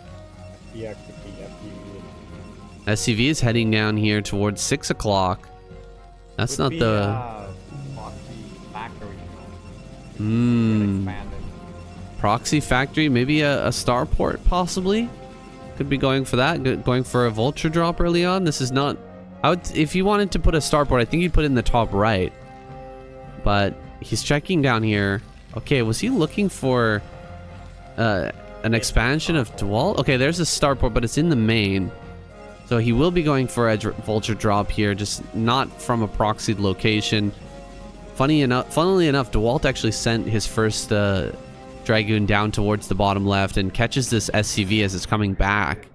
SCV is heading down here towards 6 o'clock. That's not the... Proxy Factory, maybe a starport possibly? Could be going for that, going for a vulture drop early on. This is not... if you wanted to put a starport, I think you'd put it in the top right. But he's checking down here. Okay, was he looking for an expansion of Dewalt? Okay, there's a starport, but it's in the main. So he will be going for a vulture drop here, just not from a proxied location. Funnily enough, Dewalt actually sent his first Dragoon down towards the bottom left and catches this SCV as it's coming back.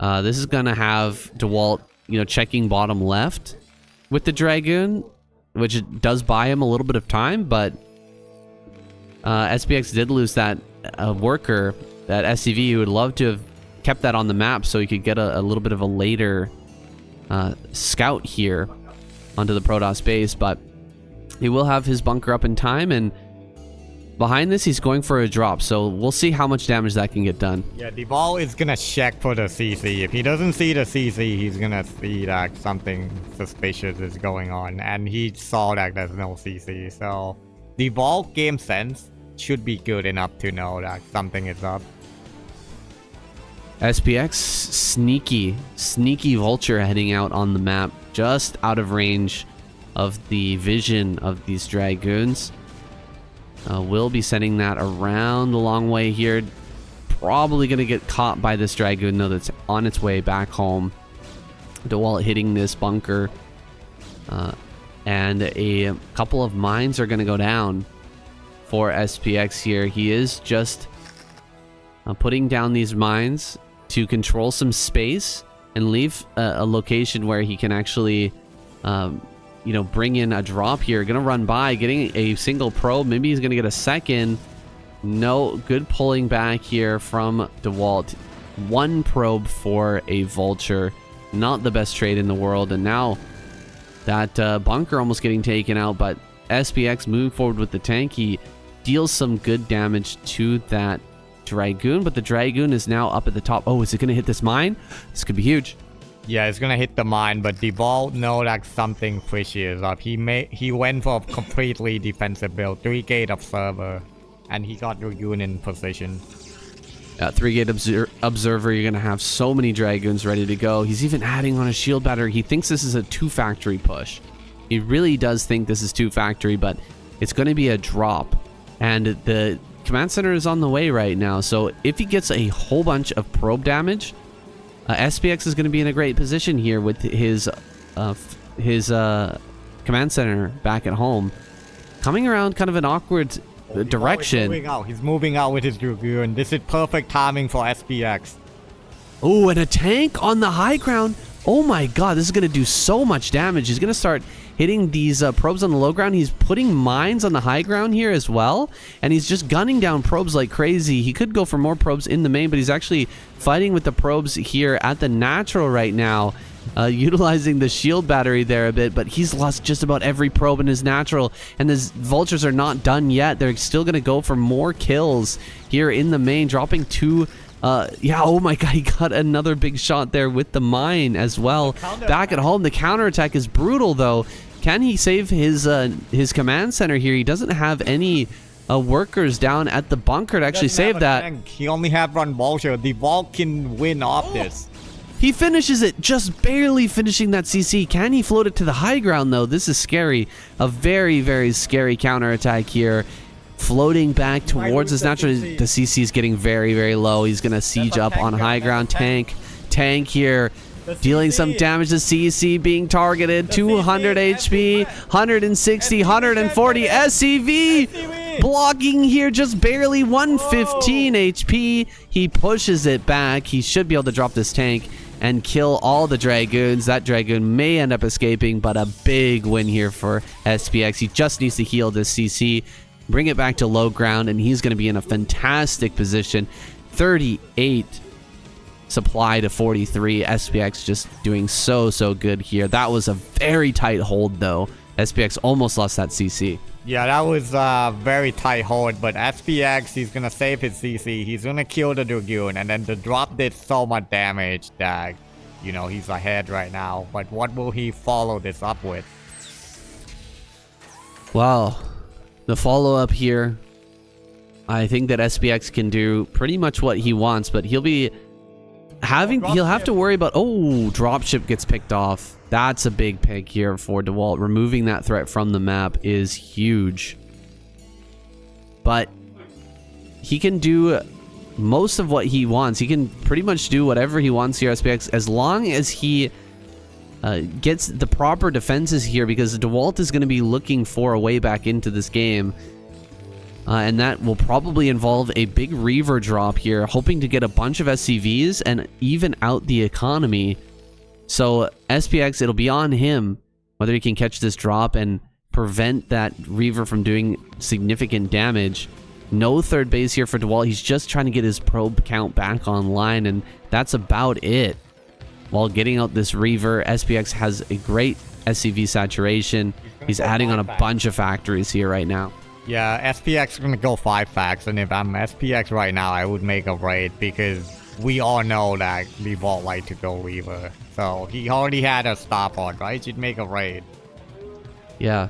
This is going to have Dewalt, you know, checking bottom left with the Dragoon, which does buy him a little bit of time, but SPX did lose that worker, that SCV. He would love to have kept that on the map so he could get a little bit of a later scout here onto the Protoss base, but he will have his bunker up in time, and behind this he's going for a drop, so we'll see how much damage that can get done. Yeah, Dewalt is gonna check for the CC. If he doesn't see the CC, he's gonna see that something suspicious is going on, and he saw that there's no CC, so Dewalt game sense should be good enough to know that something is up. SPX, sneaky vulture heading out on the map, just out of range of the vision of these Dragoons. We'll be sending that around the long way here. Probably going to get caught by this Dragoon, though, that's on its way back home. Dewalt hitting this bunker. And a couple of mines are going to go down for SPX here. He is just putting down these mines to control some space and leave a location where he can actually you know, bring in a drop here. Gonna run by, getting a single probe. Maybe he's gonna get a second. No, good pulling back here from Dewalt. One probe for a vulture. Not the best trade in the world. And now that bunker almost getting taken out, but SPX moving forward with the tank. He deals some good damage to that Dragoon, but the Dragoon is now up at the top. Oh, is it gonna hit this mine? This could be huge. Yeah, it's gonna hit the mine, but Dewalt know that something fishy is up. He went for a completely defensive build, 3-gate observer, and he got Dragoon in position. 3-gate observer, you're gonna have so many Dragoons ready to go. He's even adding on a shield battery. He thinks this is a 2-factory push. He really does think this is 2-factory, but it's gonna be a drop. And the command center is on the way right now, so if he gets a whole bunch of probe damage, SPX is going to be in a great position here with his command center back at home. Coming around kind of an awkward direction. He's moving out with his Dragoon. This is perfect timing for SPX. Oh, and a tank on the high ground. Oh my god, this is going to do so much damage. He's going to start hitting these probes on the low ground. He's putting mines on the high ground here as well, and he's just gunning down probes like crazy. He could go for more probes in the main, but he's actually fighting with the probes here at the natural right now, utilizing the shield battery there a bit, but he's lost just about every probe in his natural, and his vultures are not done yet. They're still going to go for more kills here in the main, dropping 2. Yeah, oh my god, he got another big shot there with the mine as well. Back at home, the counterattack is brutal, though. Can he save his command center here? He doesn't have any workers down at the bunker to actually save that. Tank. He only have one vulture. The Dewalt can win off this. He finishes it, just barely finishing that CC. Can he float it to the high ground, though? This is scary. A very, very scary counterattack here. Floating back towards his natural. The CC is getting very, very low. He's going to siege up on high ground. Tank here. Dealing some damage to CC, being targeted. 200 HP, 160, 140 SCV. Blocking here, just barely 115 HP. He pushes it back. He should be able to drop this tank and kill all the Dragoons. That Dragoon may end up escaping, but a big win here for SPX. He just needs to heal this CC, bring it back to low ground, and he's going to be in a fantastic position. 38 supply to 43. SPX just doing so good here. That was a very tight hold, though. SPX almost lost that CC. Yeah, that was a very tight hold, but SPX, he's gonna save his CC. He's gonna kill the Dragoon, and then the drop did so much damage that, you know, he's ahead right now. But what will he follow this up with? Well, the follow-up here, I think that SPX can do pretty much what he wants, but he'll have to worry about, dropship gets picked off. That's a big pick here for Dewalt. Removing that threat from the map is huge. But he can do most of what he wants. He can pretty much do whatever he wants here, SPX, as long as he gets the proper defenses here, because Dewalt is going to be looking for a way back into this game. And that will probably involve a big Reaver drop here, hoping to get a bunch of SCVs and even out the economy. So SPX, it'll be on him whether he can catch this drop and prevent that Reaver from doing significant damage. No third base here for Dewalt. He's just trying to get his probe count back online, and that's about it. While getting out this Reaver, SPX has a great SCV saturation. He's adding on a bunch of factories here right now. Yeah, SPX is gonna go 5 facts, and if I'm SPX right now, I would make a raid because we all know that Dewalt like to go Reaver. So he already had a starport, right? Should make a raid. Yeah,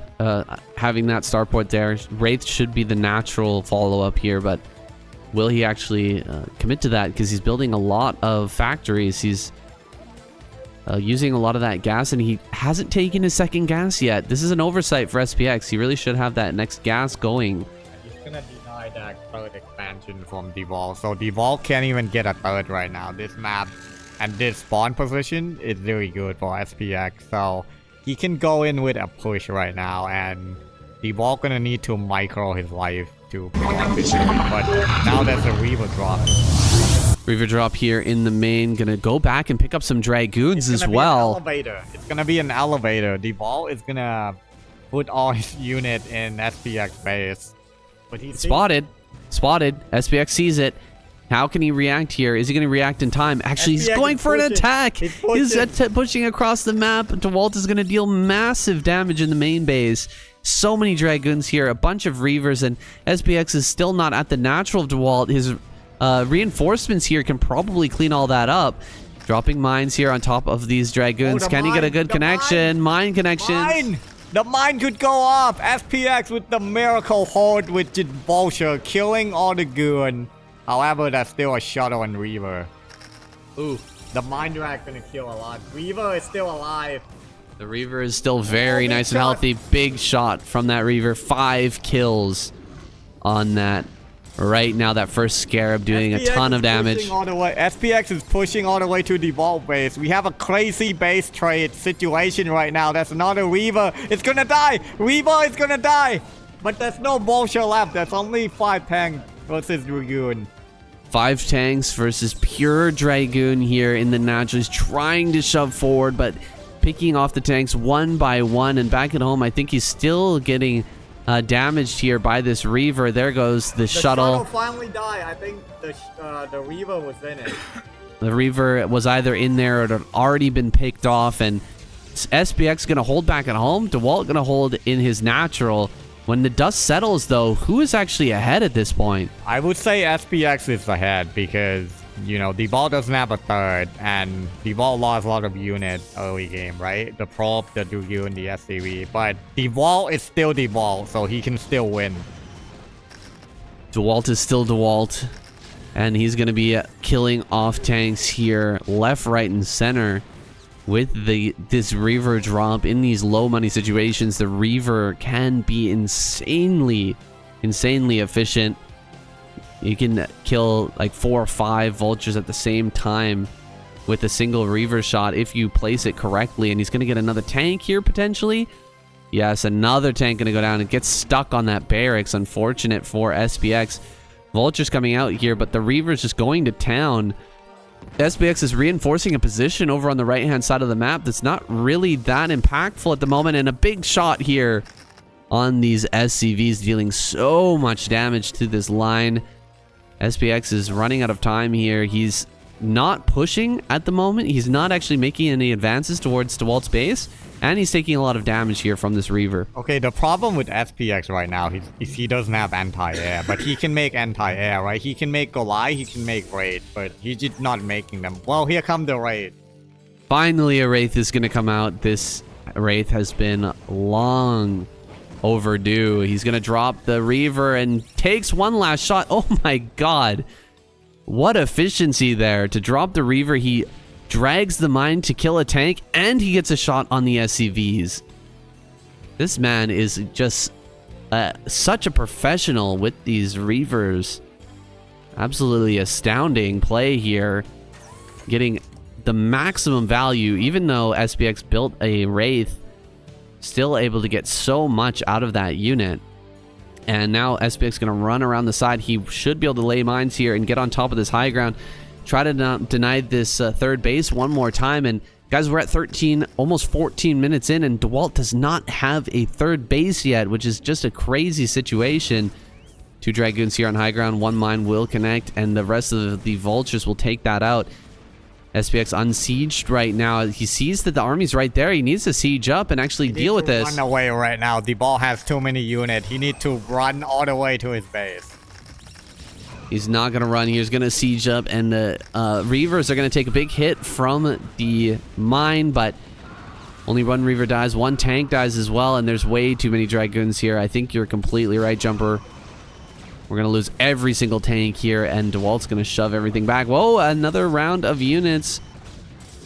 having that starport there, Wraith should be the natural follow-up here, but will he actually commit to that? Because he's building a lot of factories. He's using a lot of that gas, and he hasn't taken his second gas yet. This is an oversight for SPX. He really should have that next gas going. He's gonna deny that third expansion from Dewalt, so Dewalt can't even get a third right now. This map and this spawn position is really good for SPX, so he can go in with a push right now, and Dewalt gonna need to micro his life to protect this game. But now there's a Reaver drop. Reaver drop here in the main. Gonna go back and pick up some Dragoons as well. It's gonna be an elevator. Dewalt is gonna put all his unit in SPX base. But he's spotted. SPX sees it. How can he react here? Is he going to react in time? Actually, he's going for an attack. He's pushing across the map. Dewalt is going to deal massive damage in the main base. So many Dragoons here, a bunch of Reavers, and SPX is still not at the natural of Dewalt. His reinforcements here can probably clean all that up. Dropping mines here on top of these Dragoons. Can he get a good connection? Mine connection. The mine could go off. SPX with the miracle hold with the Vulture killing all the goon. However, there's still a shuttle and Reaver. Ooh, the mine drag gonna kill a lot. Reaver is still alive. The Reaver is still very nice and healthy. Big shot from that Reaver. 5 kills on that. Right now, that first Scarab doing a ton of damage. SPX is pushing all the way to Dewalt base. We have a crazy base trade situation right now. There's another Reaver. It's gonna die. Reaver is gonna die. But there's no Vulture left. There's only 5 tanks versus Dragoon. 5 tanks versus pure Dragoon here in the natural. He's trying to shove forward, but picking off the tanks one by one. And back at home, I think he's still getting damaged here by this Reaver. There goes the shuttle. The shuttle finally died. I think the Reaver was in it. The Reaver was either in there or it had already been picked off. And SPX going to hold back at home. Dewalt going to hold in his natural. When the dust settles, though, who is actually ahead at this point? I would say SPX is ahead because, you know, Dewalt doesn't have a third, and Dewalt lost a lot of units early game, right? The Probe, the Dragoon, the SCV, but Dewalt is still Dewalt, so he can still win. Dewalt is still Dewalt, and he's going to be killing off tanks here, left, right, and center. With this Reaver drop in these low money situations, the Reaver can be insanely efficient. You can kill like 4 or 5 Vultures at the same time with a single Reaver shot if you place it correctly. And he's going to get another tank here potentially. Yes, another tank going to go down and get stuck on that barracks. Unfortunate for SPX. Vultures coming out here, but the Reaver's just going to town. SPX is reinforcing a position over on the right-hand side of the map that's not really that impactful at the moment, and a big shot here on these SCVs dealing so much damage to this line. SPX is running out of time here. He's not pushing at the moment. He's not actually making any advances towards Dewalt's base, and he's taking a lot of damage here from this Reaver. Okay, the problem with SPX right now is he doesn't have anti-air, but he can make anti-air, right? He can make Goliath, he can make Raid, but he's just not making them. Well, here come the Raid. Finally, a Wraith is going to come out. This Wraith has been long overdue. He's going to drop the Reaver and takes one last shot. Oh my god. What efficiency there. To drop the Reaver, he drags the mine to kill a tank, and he gets a shot on the SCVs. This man is just such a professional with these Reavers. Absolutely astounding play here. Getting the maximum value, even though SPX built a Wraith, still able to get so much out of that unit. And now SPX going to run around the side. He should be able to lay mines here and get on top of this high ground. Try to not deny this third base one more time. And guys, we're at 13, almost 14 minutes in, and Dewalt does not have a third base yet, which is just a crazy situation. 2 Dragoons here on high ground. 1 mine will connect, and the rest of the vultures will take that out. SPX unsieged right now. He sees that the army's right there. He needs to siege up and actually deal with this. Run away right now. The ball has too many units. He needs to run all the way to his base. He's not going to run. He's going to siege up, and the Reavers are going to take a big hit from the mine, but only 1 Reaver dies. 1 tank dies as well, and there's way too many Dragoons here. I think you're completely right, Jumper. We're going to lose every single tank here, and Dewalt's going to shove everything back. Whoa, another round of units.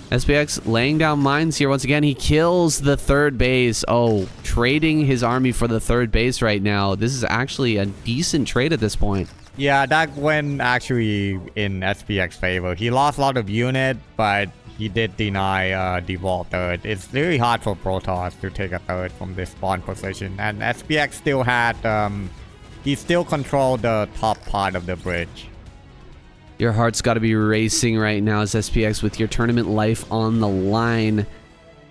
SPX laying down mines here. Once again, he kills the third base. Oh, trading his army for the third base right now. This is actually a decent trade at this point. Yeah, that went actually in SPX's favor. He lost a lot of units, but he did deny Dewalt third. It's very hard for Protoss to take a third from this spawn position. And SPX still had... he still controlled the top part of the bridge. Your heart's got to be racing right now as SPX with your tournament life on the line.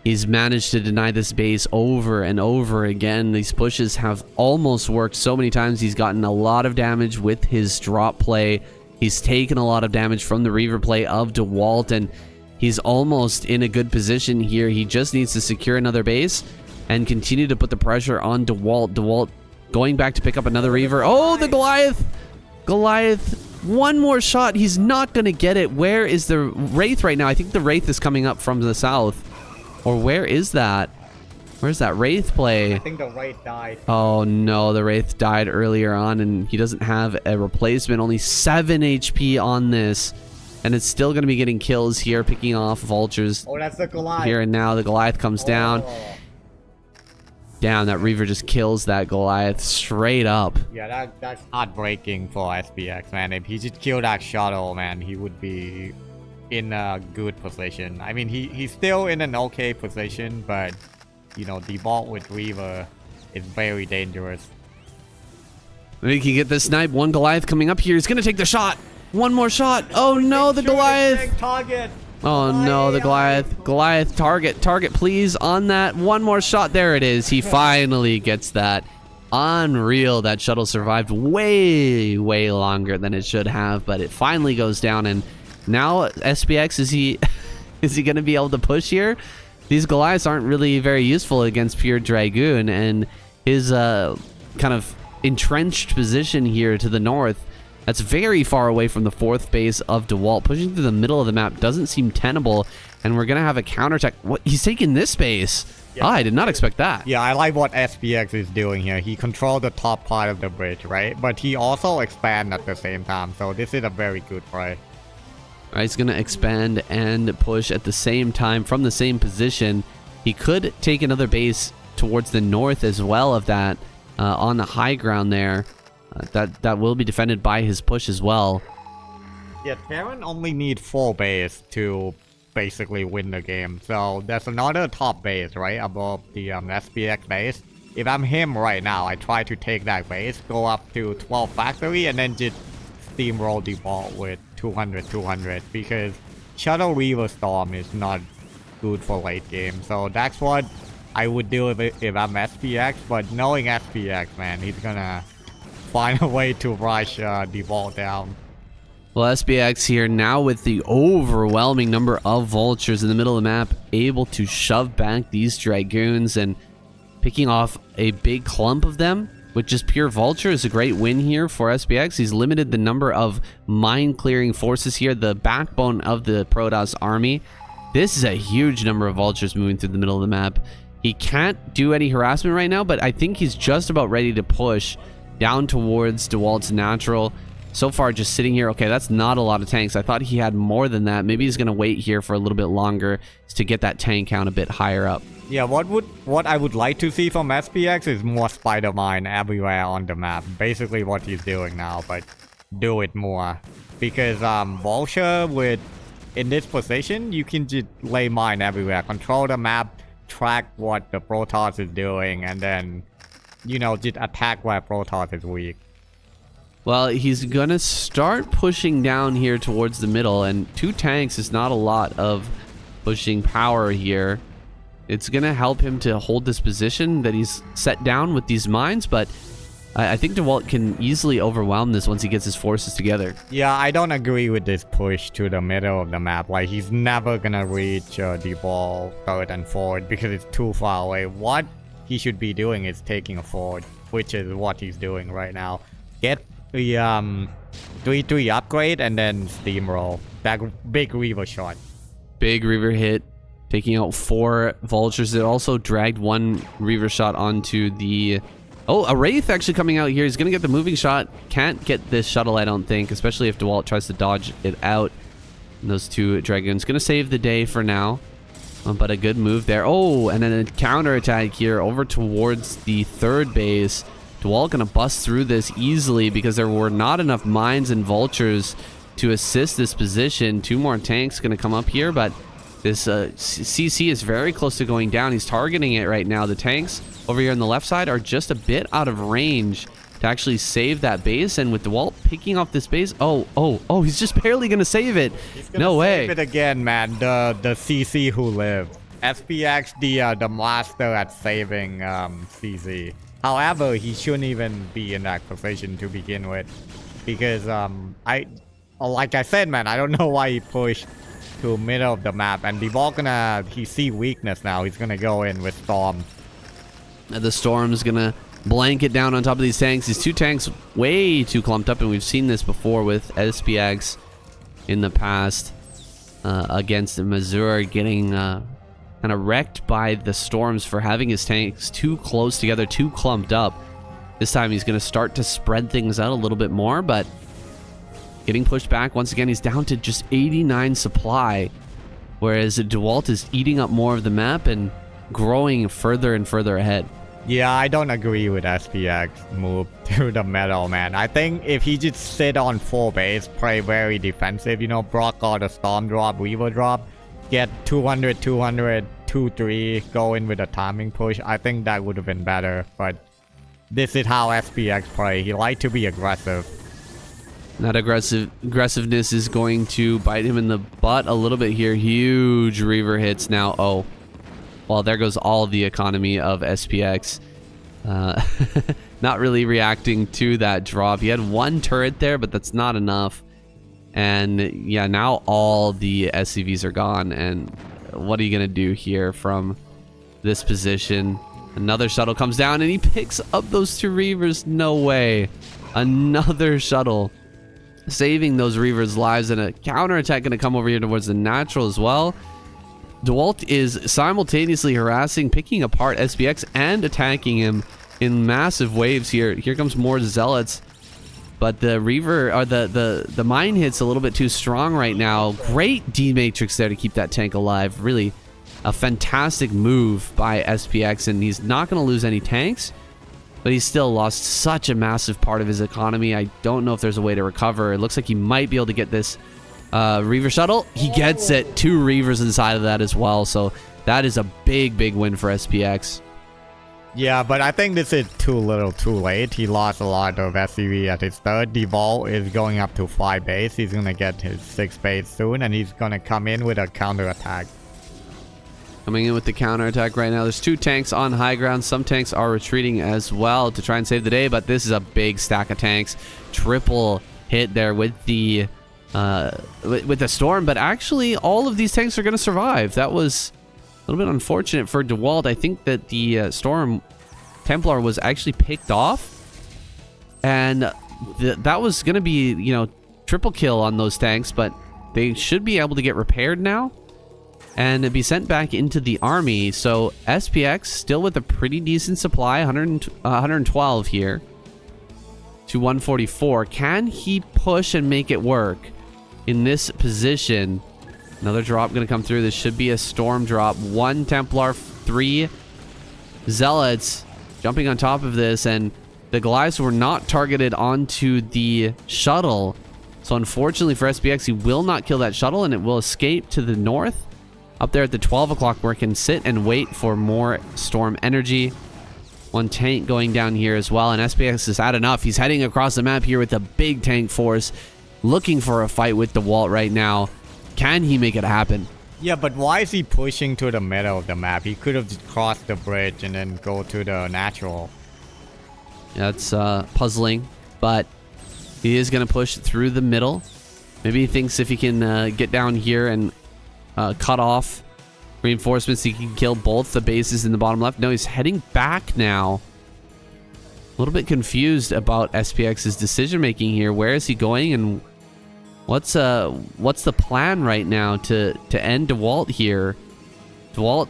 He's managed to deny this base over and over again. These pushes have almost worked so many times. He's gotten a lot of damage with his drop play. He's taken a lot of damage from the Reaver play of Dewalt, and he's almost in a good position here. He just needs to secure another base and continue to put the pressure on Dewalt. Dewalt going back to pick up another Reaver. Oh, the Goliath! Goliath, one more shot. He's not going to get it. Where is the Wraith right now? I think the Wraith is coming up from the south. Or where is that? Where's that Wraith play? I think the Wraith died. Oh no, the Wraith died earlier on, and he doesn't have a replacement. Only 7 HP on this. And it's still going to be getting kills here, picking off vultures. Oh, that's the Goliath. Here and now, the Goliath comes down. Damn, that Reaver just kills that Goliath straight up. Yeah, that's heartbreaking for SPX, man. If he just killed that shuttle, man, he would be in a good position. I mean, he's still in an okay position, but, you know, Dewalt with Reaver is very dangerous. Maybe he can get this snipe. 1 Goliath coming up here. He's going to take the shot. 1 more shot. Oh no, the Goliath. Target. Oh no, the Goliath. Goliath, target, please, on that. 1 more shot. There it is. He finally gets that. Unreal. That shuttle survived way longer than it should have, but it finally goes down. And now SPX, is he going to be able to push here? These Goliaths aren't really very useful against pure Dragoon, and his kind of entrenched position here to the north, that's very far away from the 4th base of Dewalt. Pushing through the middle of the map doesn't seem tenable, and we're going to have a counterattack. What? He's taking this base. Yeah. I did not expect that. Yeah, I like what SPX is doing here. He controlled the top part of the bridge, right? But he also expanded at the same time, so this is a very good play. Right, he's going to expand and push at the same time from the same position. He could take another base towards the north as well of that on the high ground there. That will be defended by his push as well. Yeah, Terran only need 4 base to basically win the game. So there's another top base, right, above the SPX base. If I'm him right now, I try to take that base, go up to 12 factory, and then just steamroll the ball with 200, because Shuttle Reaver Storm is not good for late game. So that's what I would do if I'm SPX, but knowing SPX, man, he's gonna find a way to rush the ball down. Well, SPX here now with the overwhelming number of vultures in the middle of the map, able to shove back these Dragoons and picking off a big clump of them with just pure vulture is a great win here for SPX. He's limited the number of mine clearing forces here, the backbone of the Protoss army. This is a huge number of vultures moving through the middle of the map. He can't do any harassment right now, but I think he's just about ready to push down towards Dewalt's natural. So far, just sitting here. Okay, that's not a lot of tanks. I thought he had more than that. Maybe he's going to wait here for a little bit longer to get that tank count a bit higher up. Yeah, what I would like to see from SPX is more spider mine everywhere on the map. Basically what he's doing now, but do it more. Because Vulture in this position, you can just lay mine everywhere. Control the map, track what the Protoss is doing, and then you know, just attack where Protoss is weak. Well, he's gonna start pushing down here towards the middle, and 2 tanks is not a lot of pushing power here. It's gonna help him to hold this position that he's set down with these mines, but I think Dewalt can easily overwhelm this once he gets his forces together. Yeah, I don't agree with this push to the middle of the map. Like, he's never gonna reach the ball 3rd and 4th because it's too far away. What he should be doing is taking a 4th, which is what he's doing right now. Get the 3-3 upgrade and then steamroll. That big Reaver shot. Big Reaver hit, taking out 4 vultures. It also dragged 1 Reaver shot onto the... Oh, a Wraith actually coming out here. He's going to get the moving shot. Can't get this shuttle, I don't think, especially if Dewalt tries to dodge it out. And those 2 Dragons going to save the day for now. But a good move there. Oh, and then a counterattack here over towards the 3rd base. Dewalt going to bust through this easily because there were not enough mines and vultures to assist this position. 2 more tanks going to come up here, but this CC is very close to going down. He's targeting it right now. The tanks over here on the left side are just a bit out of range to actually save that base, and with Dewalt picking off this base, oh, he's just barely gonna save it. No way. Save it again, man. The CC who lived. SPX the master at saving CC. However, he shouldn't even be in that position to begin with, because like I said, man, I don't know why he pushed to middle of the map, and Dewalt he see weakness now. He's gonna go in with Storm. The Storm's gonna blanket down on top of these tanks. These 2 tanks way too clumped up, and we've seen this before with SPX in the past against Mazur, getting kind of wrecked by the Storms for having his tanks too close together, too clumped up. This time he's gonna start to spread things out a little bit more, but getting pushed back once again. He's down to just 89 supply, whereas Dewalt is eating up more of the map and growing further and further ahead. Yeah, I don't agree with SPX move to the middle, man. I think if he just sit on full base, play very defensive, you know, block all the Storm drop, Reaver drop, get 200, 200, 2-3, go in with a timing push, I think that would have been better. But this is how SPX play. He like to be aggressive. That aggressiveness is going to bite him in the butt a little bit here. Huge Reaver hits now. Oh, well, there goes all of the economy of SPX. Not really reacting to that drop. He had 1 turret there, but that's not enough. And yeah, now all the SCVs are gone. And what are you going to do here from this position? Another shuttle comes down, and he picks up those 2 Reavers. No way. Another shuttle saving those Reavers' lives, and a counterattack going to come over here towards the natural as well. Dewalt is simultaneously harassing, picking apart SPX, and attacking him in massive waves here. Here comes more Zealots, but the Reaver, or the mine hit's a little bit too strong right now. Great D-Matrix there to keep that tank alive. Really a fantastic move by SPX, and he's not going to lose any tanks, but he's still lost such a massive part of his economy. I don't know if there's a way to recover. It looks like he might be able to get this Reaver shuttle. He gets it. 2 Reavers inside of that as well. So that is a big win for SPX. Yeah, but I think this is too little too late. He lost a lot of SCV at his 3rd. Dewalt is going up to 5 base. He's going to get his 6 base soon, and he's going to come in with a counterattack. Coming in with the counterattack right now. There's 2 tanks on high ground. Some tanks are retreating as well to try and save the day, but this is a big stack of tanks. Triple hit there with the Storm, but actually all of these tanks are going to survive. That was a little bit unfortunate for Dewalt. I think that the Storm Templar was actually picked off, and that was going to be, you know, triple kill on those tanks, but they should be able to get repaired now and be sent back into the army. So SPX still with a pretty decent supply, 112 here to 144. Can he push and make it work in this position? Another drop going to come through. This should be a Storm drop. 1 Templar, 3 Zealots jumping on top of this, and the Goliaths were not targeted onto the shuttle. So unfortunately for SPX, he will not kill that shuttle, and it will escape to the north up there at the 12 o'clock, where it can sit and wait for more Storm energy. One tank going down here as well, and SPX has had enough. He's heading across the map here with a big tank force, looking for a fight with Dewalt right now. Can he make it happen? Yeah, but why is he pushing to the middle of the map? He could have just crossed the bridge and then go to the natural. That's puzzling, but he is going to push through the middle. Maybe he thinks if he can get down here and cut off reinforcements, he can kill both the bases in the bottom left. No, he's heading back now. A little bit confused about SPX's decision making here. Where is he going, and what's the plan right now to end Dewalt here? Dewalt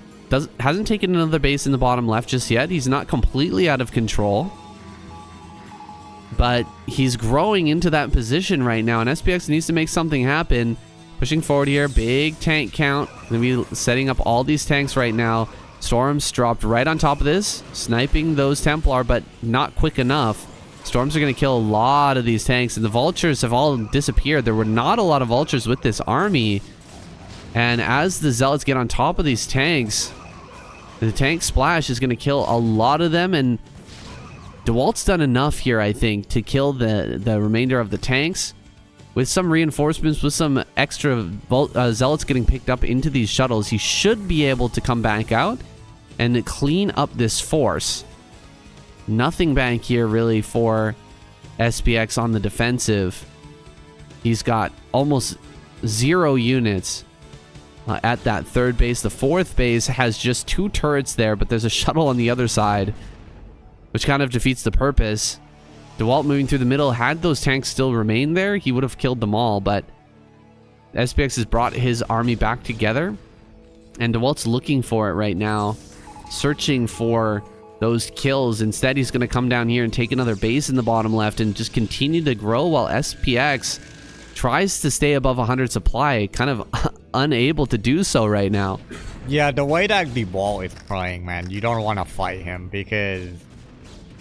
hasn't taken another base in the bottom left just yet. He's not completely out of control, but he's growing into that position right now, and SPX needs to make something happen. Pushing forward here, big tank count. Gonna be setting up all these tanks right now. Storms dropped right on top of this, sniping those Templar, but not quick enough. Storms are gonna kill a lot of these tanks, and the vultures have all disappeared. There were not a lot of vultures with this army, and as the zealots get on top of these tanks, the tank splash is gonna kill a lot of them, and Dewalt's done enough here, I think, to kill the remainder of the tanks. With some reinforcements, with some extra zealots getting picked up into these shuttles, he should be able to come back out and clean up this force. Nothing back here really for SPX on the defensive. He's got almost 0 units at that third base. The fourth base has just 2 turrets there, but there's a shuttle on the other side, which kind of defeats the purpose. Dewalt moving through the middle, had those tanks still remained there, he would have killed them all, but SPX has brought his army back together, and Dewalt's looking for it right now, searching for those kills. Instead, he's going to come down here and take another base in the bottom left and just continue to grow while SPX tries to stay above 100 supply, kind of unable to do so right now. Yeah, the way that Dewalt is playing, man, you don't want to fight him because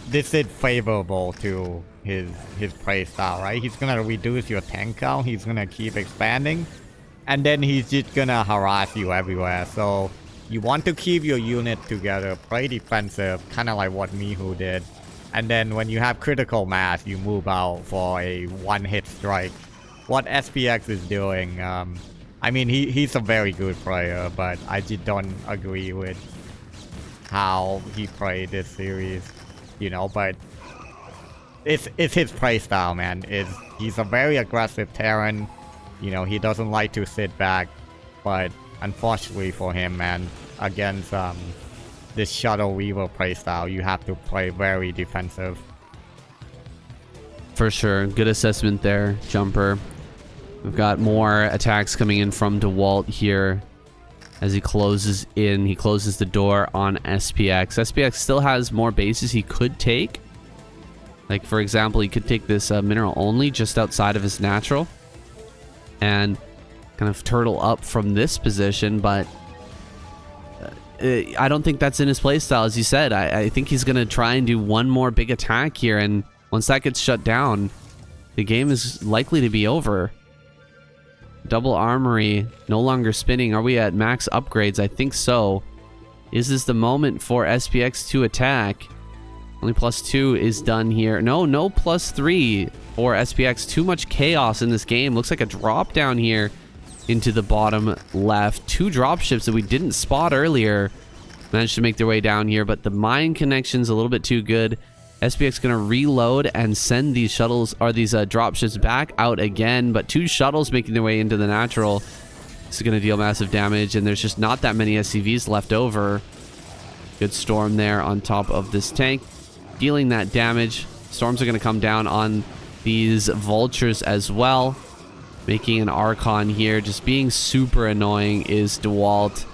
this is favorable to his play style, right? He's gonna reduce your tank count, he's gonna keep expanding, and then he's just gonna harass you everywhere. So you want to keep your unit together, play defensive, kind of like what Mihu did, and then when you have critical mass, you move out for a one-hit strike. What SPX is doing, I mean, he's a very good player, but I just don't agree with how he played this series. You know, but it's his play style, man. He's a very aggressive Terran. You know, he doesn't like to sit back, but unfortunately for him, man, against this Shuttle Weaver play style, you have to play very defensive. For sure, good assessment there, Jumper. We've got more attacks coming in from Dewalt here. As he closes the door on SPX. SPX still has more bases he could take. Like, for example, he could take this mineral only just outside of his natural and kind of turtle up from this position, but I don't think that's in his playstyle, as you said. I think he's going to try and do one more big attack here, and once that gets shut down, the game is likely to be over. Double armory no longer spinning. Are we at max upgrades? I think so. Is this the moment for SPX to attack? Only +2 is done here. No +3 for SPX. Too much chaos in this game. Looks like a drop down here into the bottom left. 2 dropships that we didn't spot earlier managed to make their way down here, but the mine connection's a little bit too good. SPX gonna reload and send these shuttles, or these dropships, back out again, but 2 shuttles making their way into the natural. This is gonna deal massive damage, and there's just not that many SCVs left over. Good storm there on top of this tank, dealing that damage. Storms are gonna come down on these vultures as well, making an Archon here. Just being super annoying is Dewalt.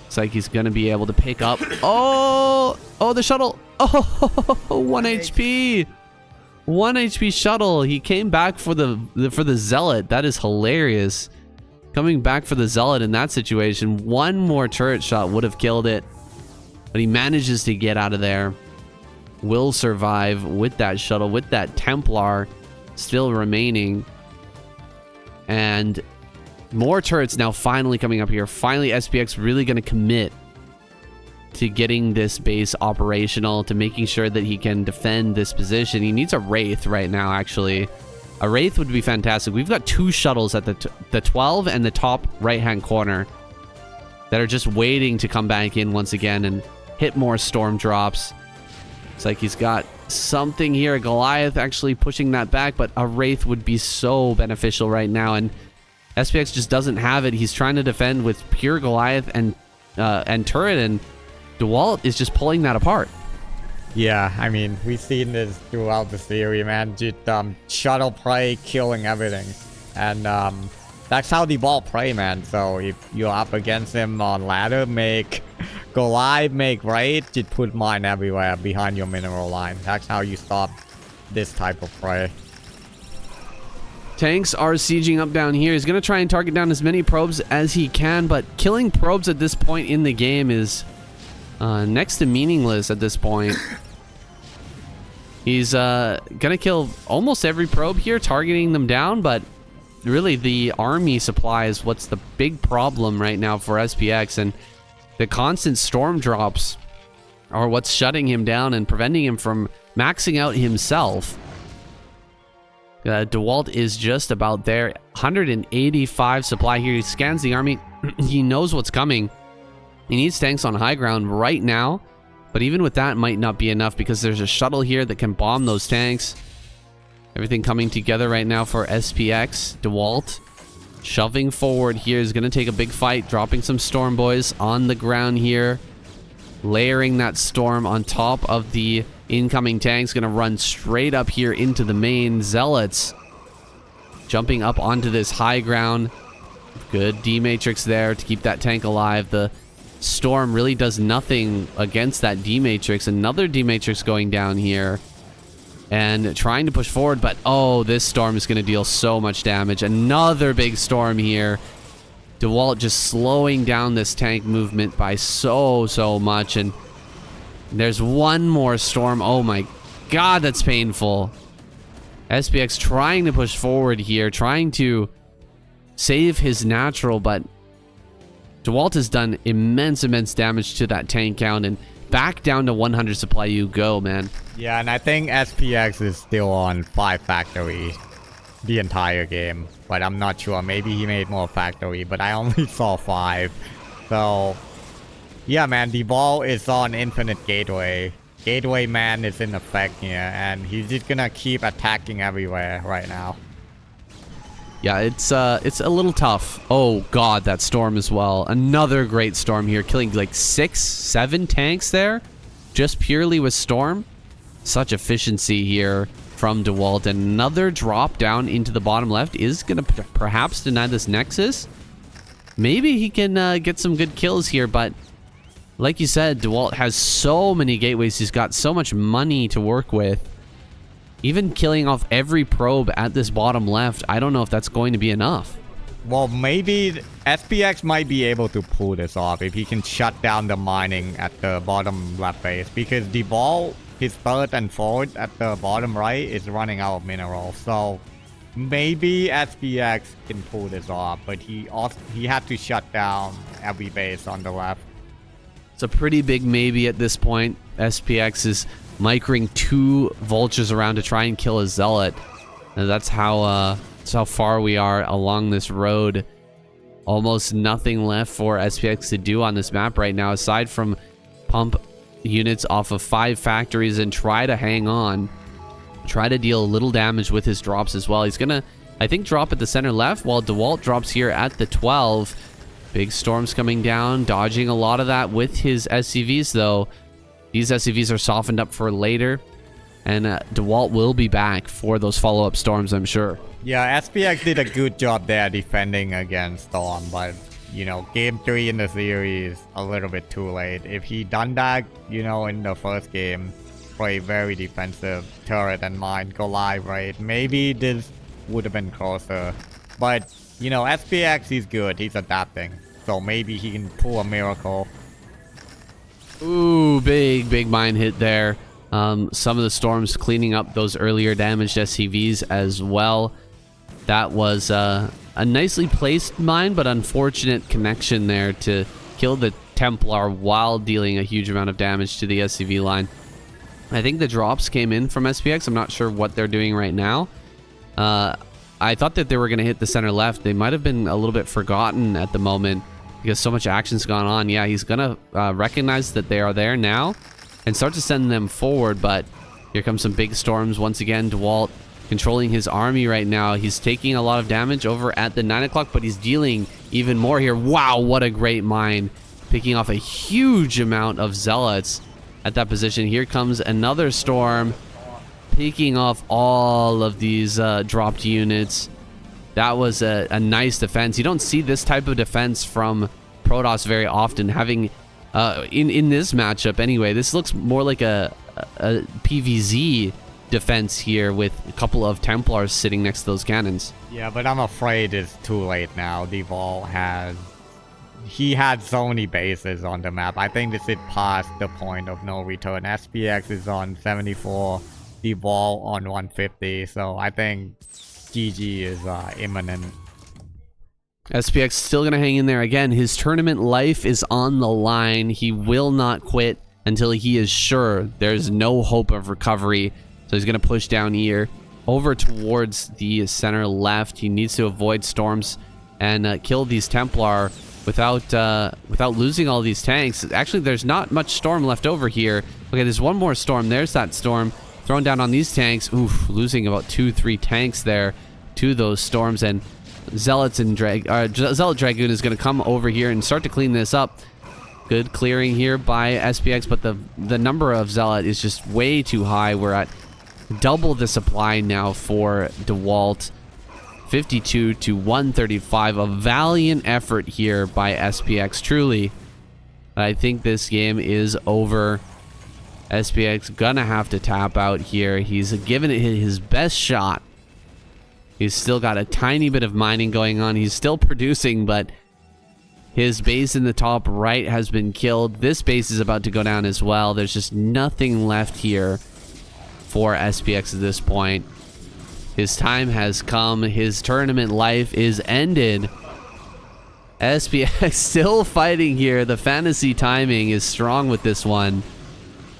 Looks like he's gonna be able to pick up. Oh, the shuttle. Oh, 1 HP. 1 HP shuttle. He came back for the zealot. That is hilarious. Coming back for the zealot in that situation. 1 more turret shot would have killed it, but he manages to get out of there. Will survive with that shuttle, with that Templar still remaining, and more turrets now finally coming up here. Finally, SPX really going to commit to getting this base operational, to making sure that he can defend this position. He needs a Wraith right now, actually. A Wraith would be fantastic. We've got 2 shuttles at the 12 and the top right-hand corner that are just waiting to come back in once again and hit more storm drops. It's like he's got something here. A Goliath actually pushing that back, but a Wraith would be so beneficial right now, and SPX just doesn't have it. He's trying to defend with pure Goliath and turret, and Dewalt is just pulling that apart. Yeah, I mean, we've seen this throughout the series, man. Just shuttle play, killing everything. And that's how Dewalt play, man. So if you're up against him on ladder, make go live, make raid, just put mine everywhere behind your mineral line. That's how you stop this type of play. Tanks are sieging up down here. He's going to try and target down as many probes as he can, but killing probes at this point in the game is next to meaningless at this point. He's gonna kill almost every probe here, targeting them down, but really the army supply is what's the big problem right now for SPX, and the constant storm drops are what's shutting him down and preventing him from maxing out himself. Dewalt is just about there. 185 supply here. He scans the army. He knows what's coming. He needs tanks on high ground right now. But even with that, it might not be enough because there's a shuttle here that can bomb those tanks. Everything coming together right now for SPX. Dewalt shoving forward here is going to take a big fight. Dropping some storm boys on the ground here. Layering that storm on top of the incoming tanks. Going to run straight up here into the main. Zealots jumping up onto this high ground. Good D-Matrix there to keep that tank alive. The storm really does nothing against that D-Matrix. Another D-Matrix going down here and trying to push forward, but oh, this storm is going to deal so much damage. Another big storm here. Dewalt just slowing down this tank movement by so much, and there's one more storm. Oh my god, that's painful. SPX trying to push forward here, trying to save his natural, but Dewalt has done immense damage to that tank count, and back down to 100 supply you go, man. Yeah, and I think SPX is still on 5 factory the entire game, but I'm not sure. Maybe he made more factory, but I only saw 5. So yeah, man, Dewalt is on infinite gateway. Gateway man is in effect here, and he's just gonna keep attacking everywhere right now. Yeah, it's a little tough. Oh god, that storm as well. Another great storm here, killing like 6-7 tanks there, just purely with storm. Such efficiency here from Dewalt. Another drop down into the bottom left is gonna perhaps deny this Nexus. Maybe he can get some good kills here, but like you said, Dewalt has so many gateways. He's got so much money to work with. Even killing off every probe at this bottom left, I don't know if that's going to be enough. Well, maybe SPX might be able to pull this off if he can shut down the mining at the bottom left base, because Dewalt, his third and fourth at the bottom right is running out of minerals. So maybe SPX can pull this off, but he had to shut down every base on the left. It's a pretty big maybe at this point. SPX is micring 2 vultures around to try and kill a zealot. And that's how far we are along this road. Almost nothing left for SPX to do on this map right now, aside from pump units off of 5 factories and try to hang on. Try to deal a little damage with his drops as well. He's gonna, I think, drop at the center left, while Dewalt drops here at the 12. Big storms coming down, dodging a lot of that with his SCVs though. These SCVs are softened up for later, and Dewalt will be back for those follow-up storms, I'm sure. Yeah, SPX did a good job there defending against Storm, but, you know, game 3 in the series, a little bit too late. If he done that, you know, in the first game, play very defensive, turret and mine, go live, right? Maybe this would have been closer. But, you know, SPX, he's good, he's adapting. So maybe he can pull a miracle. Ooh, big mine hit there. Some of the storms cleaning up those earlier damaged SCVs as well. That was a nicely placed mine, but unfortunate connection there to kill the Templar while dealing a huge amount of damage to the SCV line. I think the drops came in from SPX. I'm not sure what they're doing right now. I thought that they were going to hit the center left. They might have been a little bit forgotten at the moment because so much action's gone on. Yeah, he's going to recognize that they are there now and start to send them forward, but here comes some big storms once again. Dewalt controlling his army right now. He's taking a lot of damage over at the 9 o'clock, but he's dealing even more here. Wow, what a great mine. Picking off a huge amount of zealots at that position. Here comes another storm, picking off all of these dropped units. That was a nice defense. You don't see this type of defense from Protoss very often, having in this matchup anyway. This looks more like a PVZ defense here with a couple of Templars sitting next to those cannons. Yeah, but I'm afraid it's too late now. Dewalt had so many bases on the map. I think this is past the point of no return. SPX is on 74, Dewalt on 150, so I think GG is imminent. SPX still gonna hang in there. Again, his tournament life is on the line. He will not quit until he is sure there's no hope of recovery. So he's going to push down here over towards the center left. He needs to avoid storms and kill these Templar without losing all these tanks. Actually, there's not much storm left over here. Okay, there's one more storm. There's that storm thrown down on these tanks. Oof, losing about 2-3 tanks there to those storms. And Zealots and Zealot Dragoon is going to come over here and start to clean this up. Good clearing here by SPX, but the number of Zealot is just way too high. We're at double the supply now for Dewalt. 52 to 135. A valiant effort here by SPX, truly. I think this game is over. SPX gonna have to tap out here. He's given it his best shot. He's still got a tiny bit of mining going on. He's still producing, but his base in the top right has been killed. This base is about to go down as well. There's just nothing left here for SPX at this point. His time has come. His tournament life is ended. SPX still fighting here. The fantasy timing is strong with this one.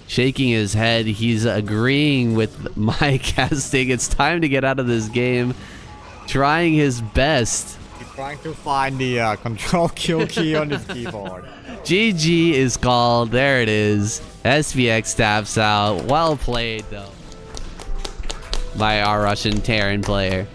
Shaking his head. He's agreeing with my casting. It's time to get out of this game. Trying his best. He's trying to find the control kill key on his keyboard. GG is called. There it is. SPX taps out. Well played, though, by our Russian Terran player.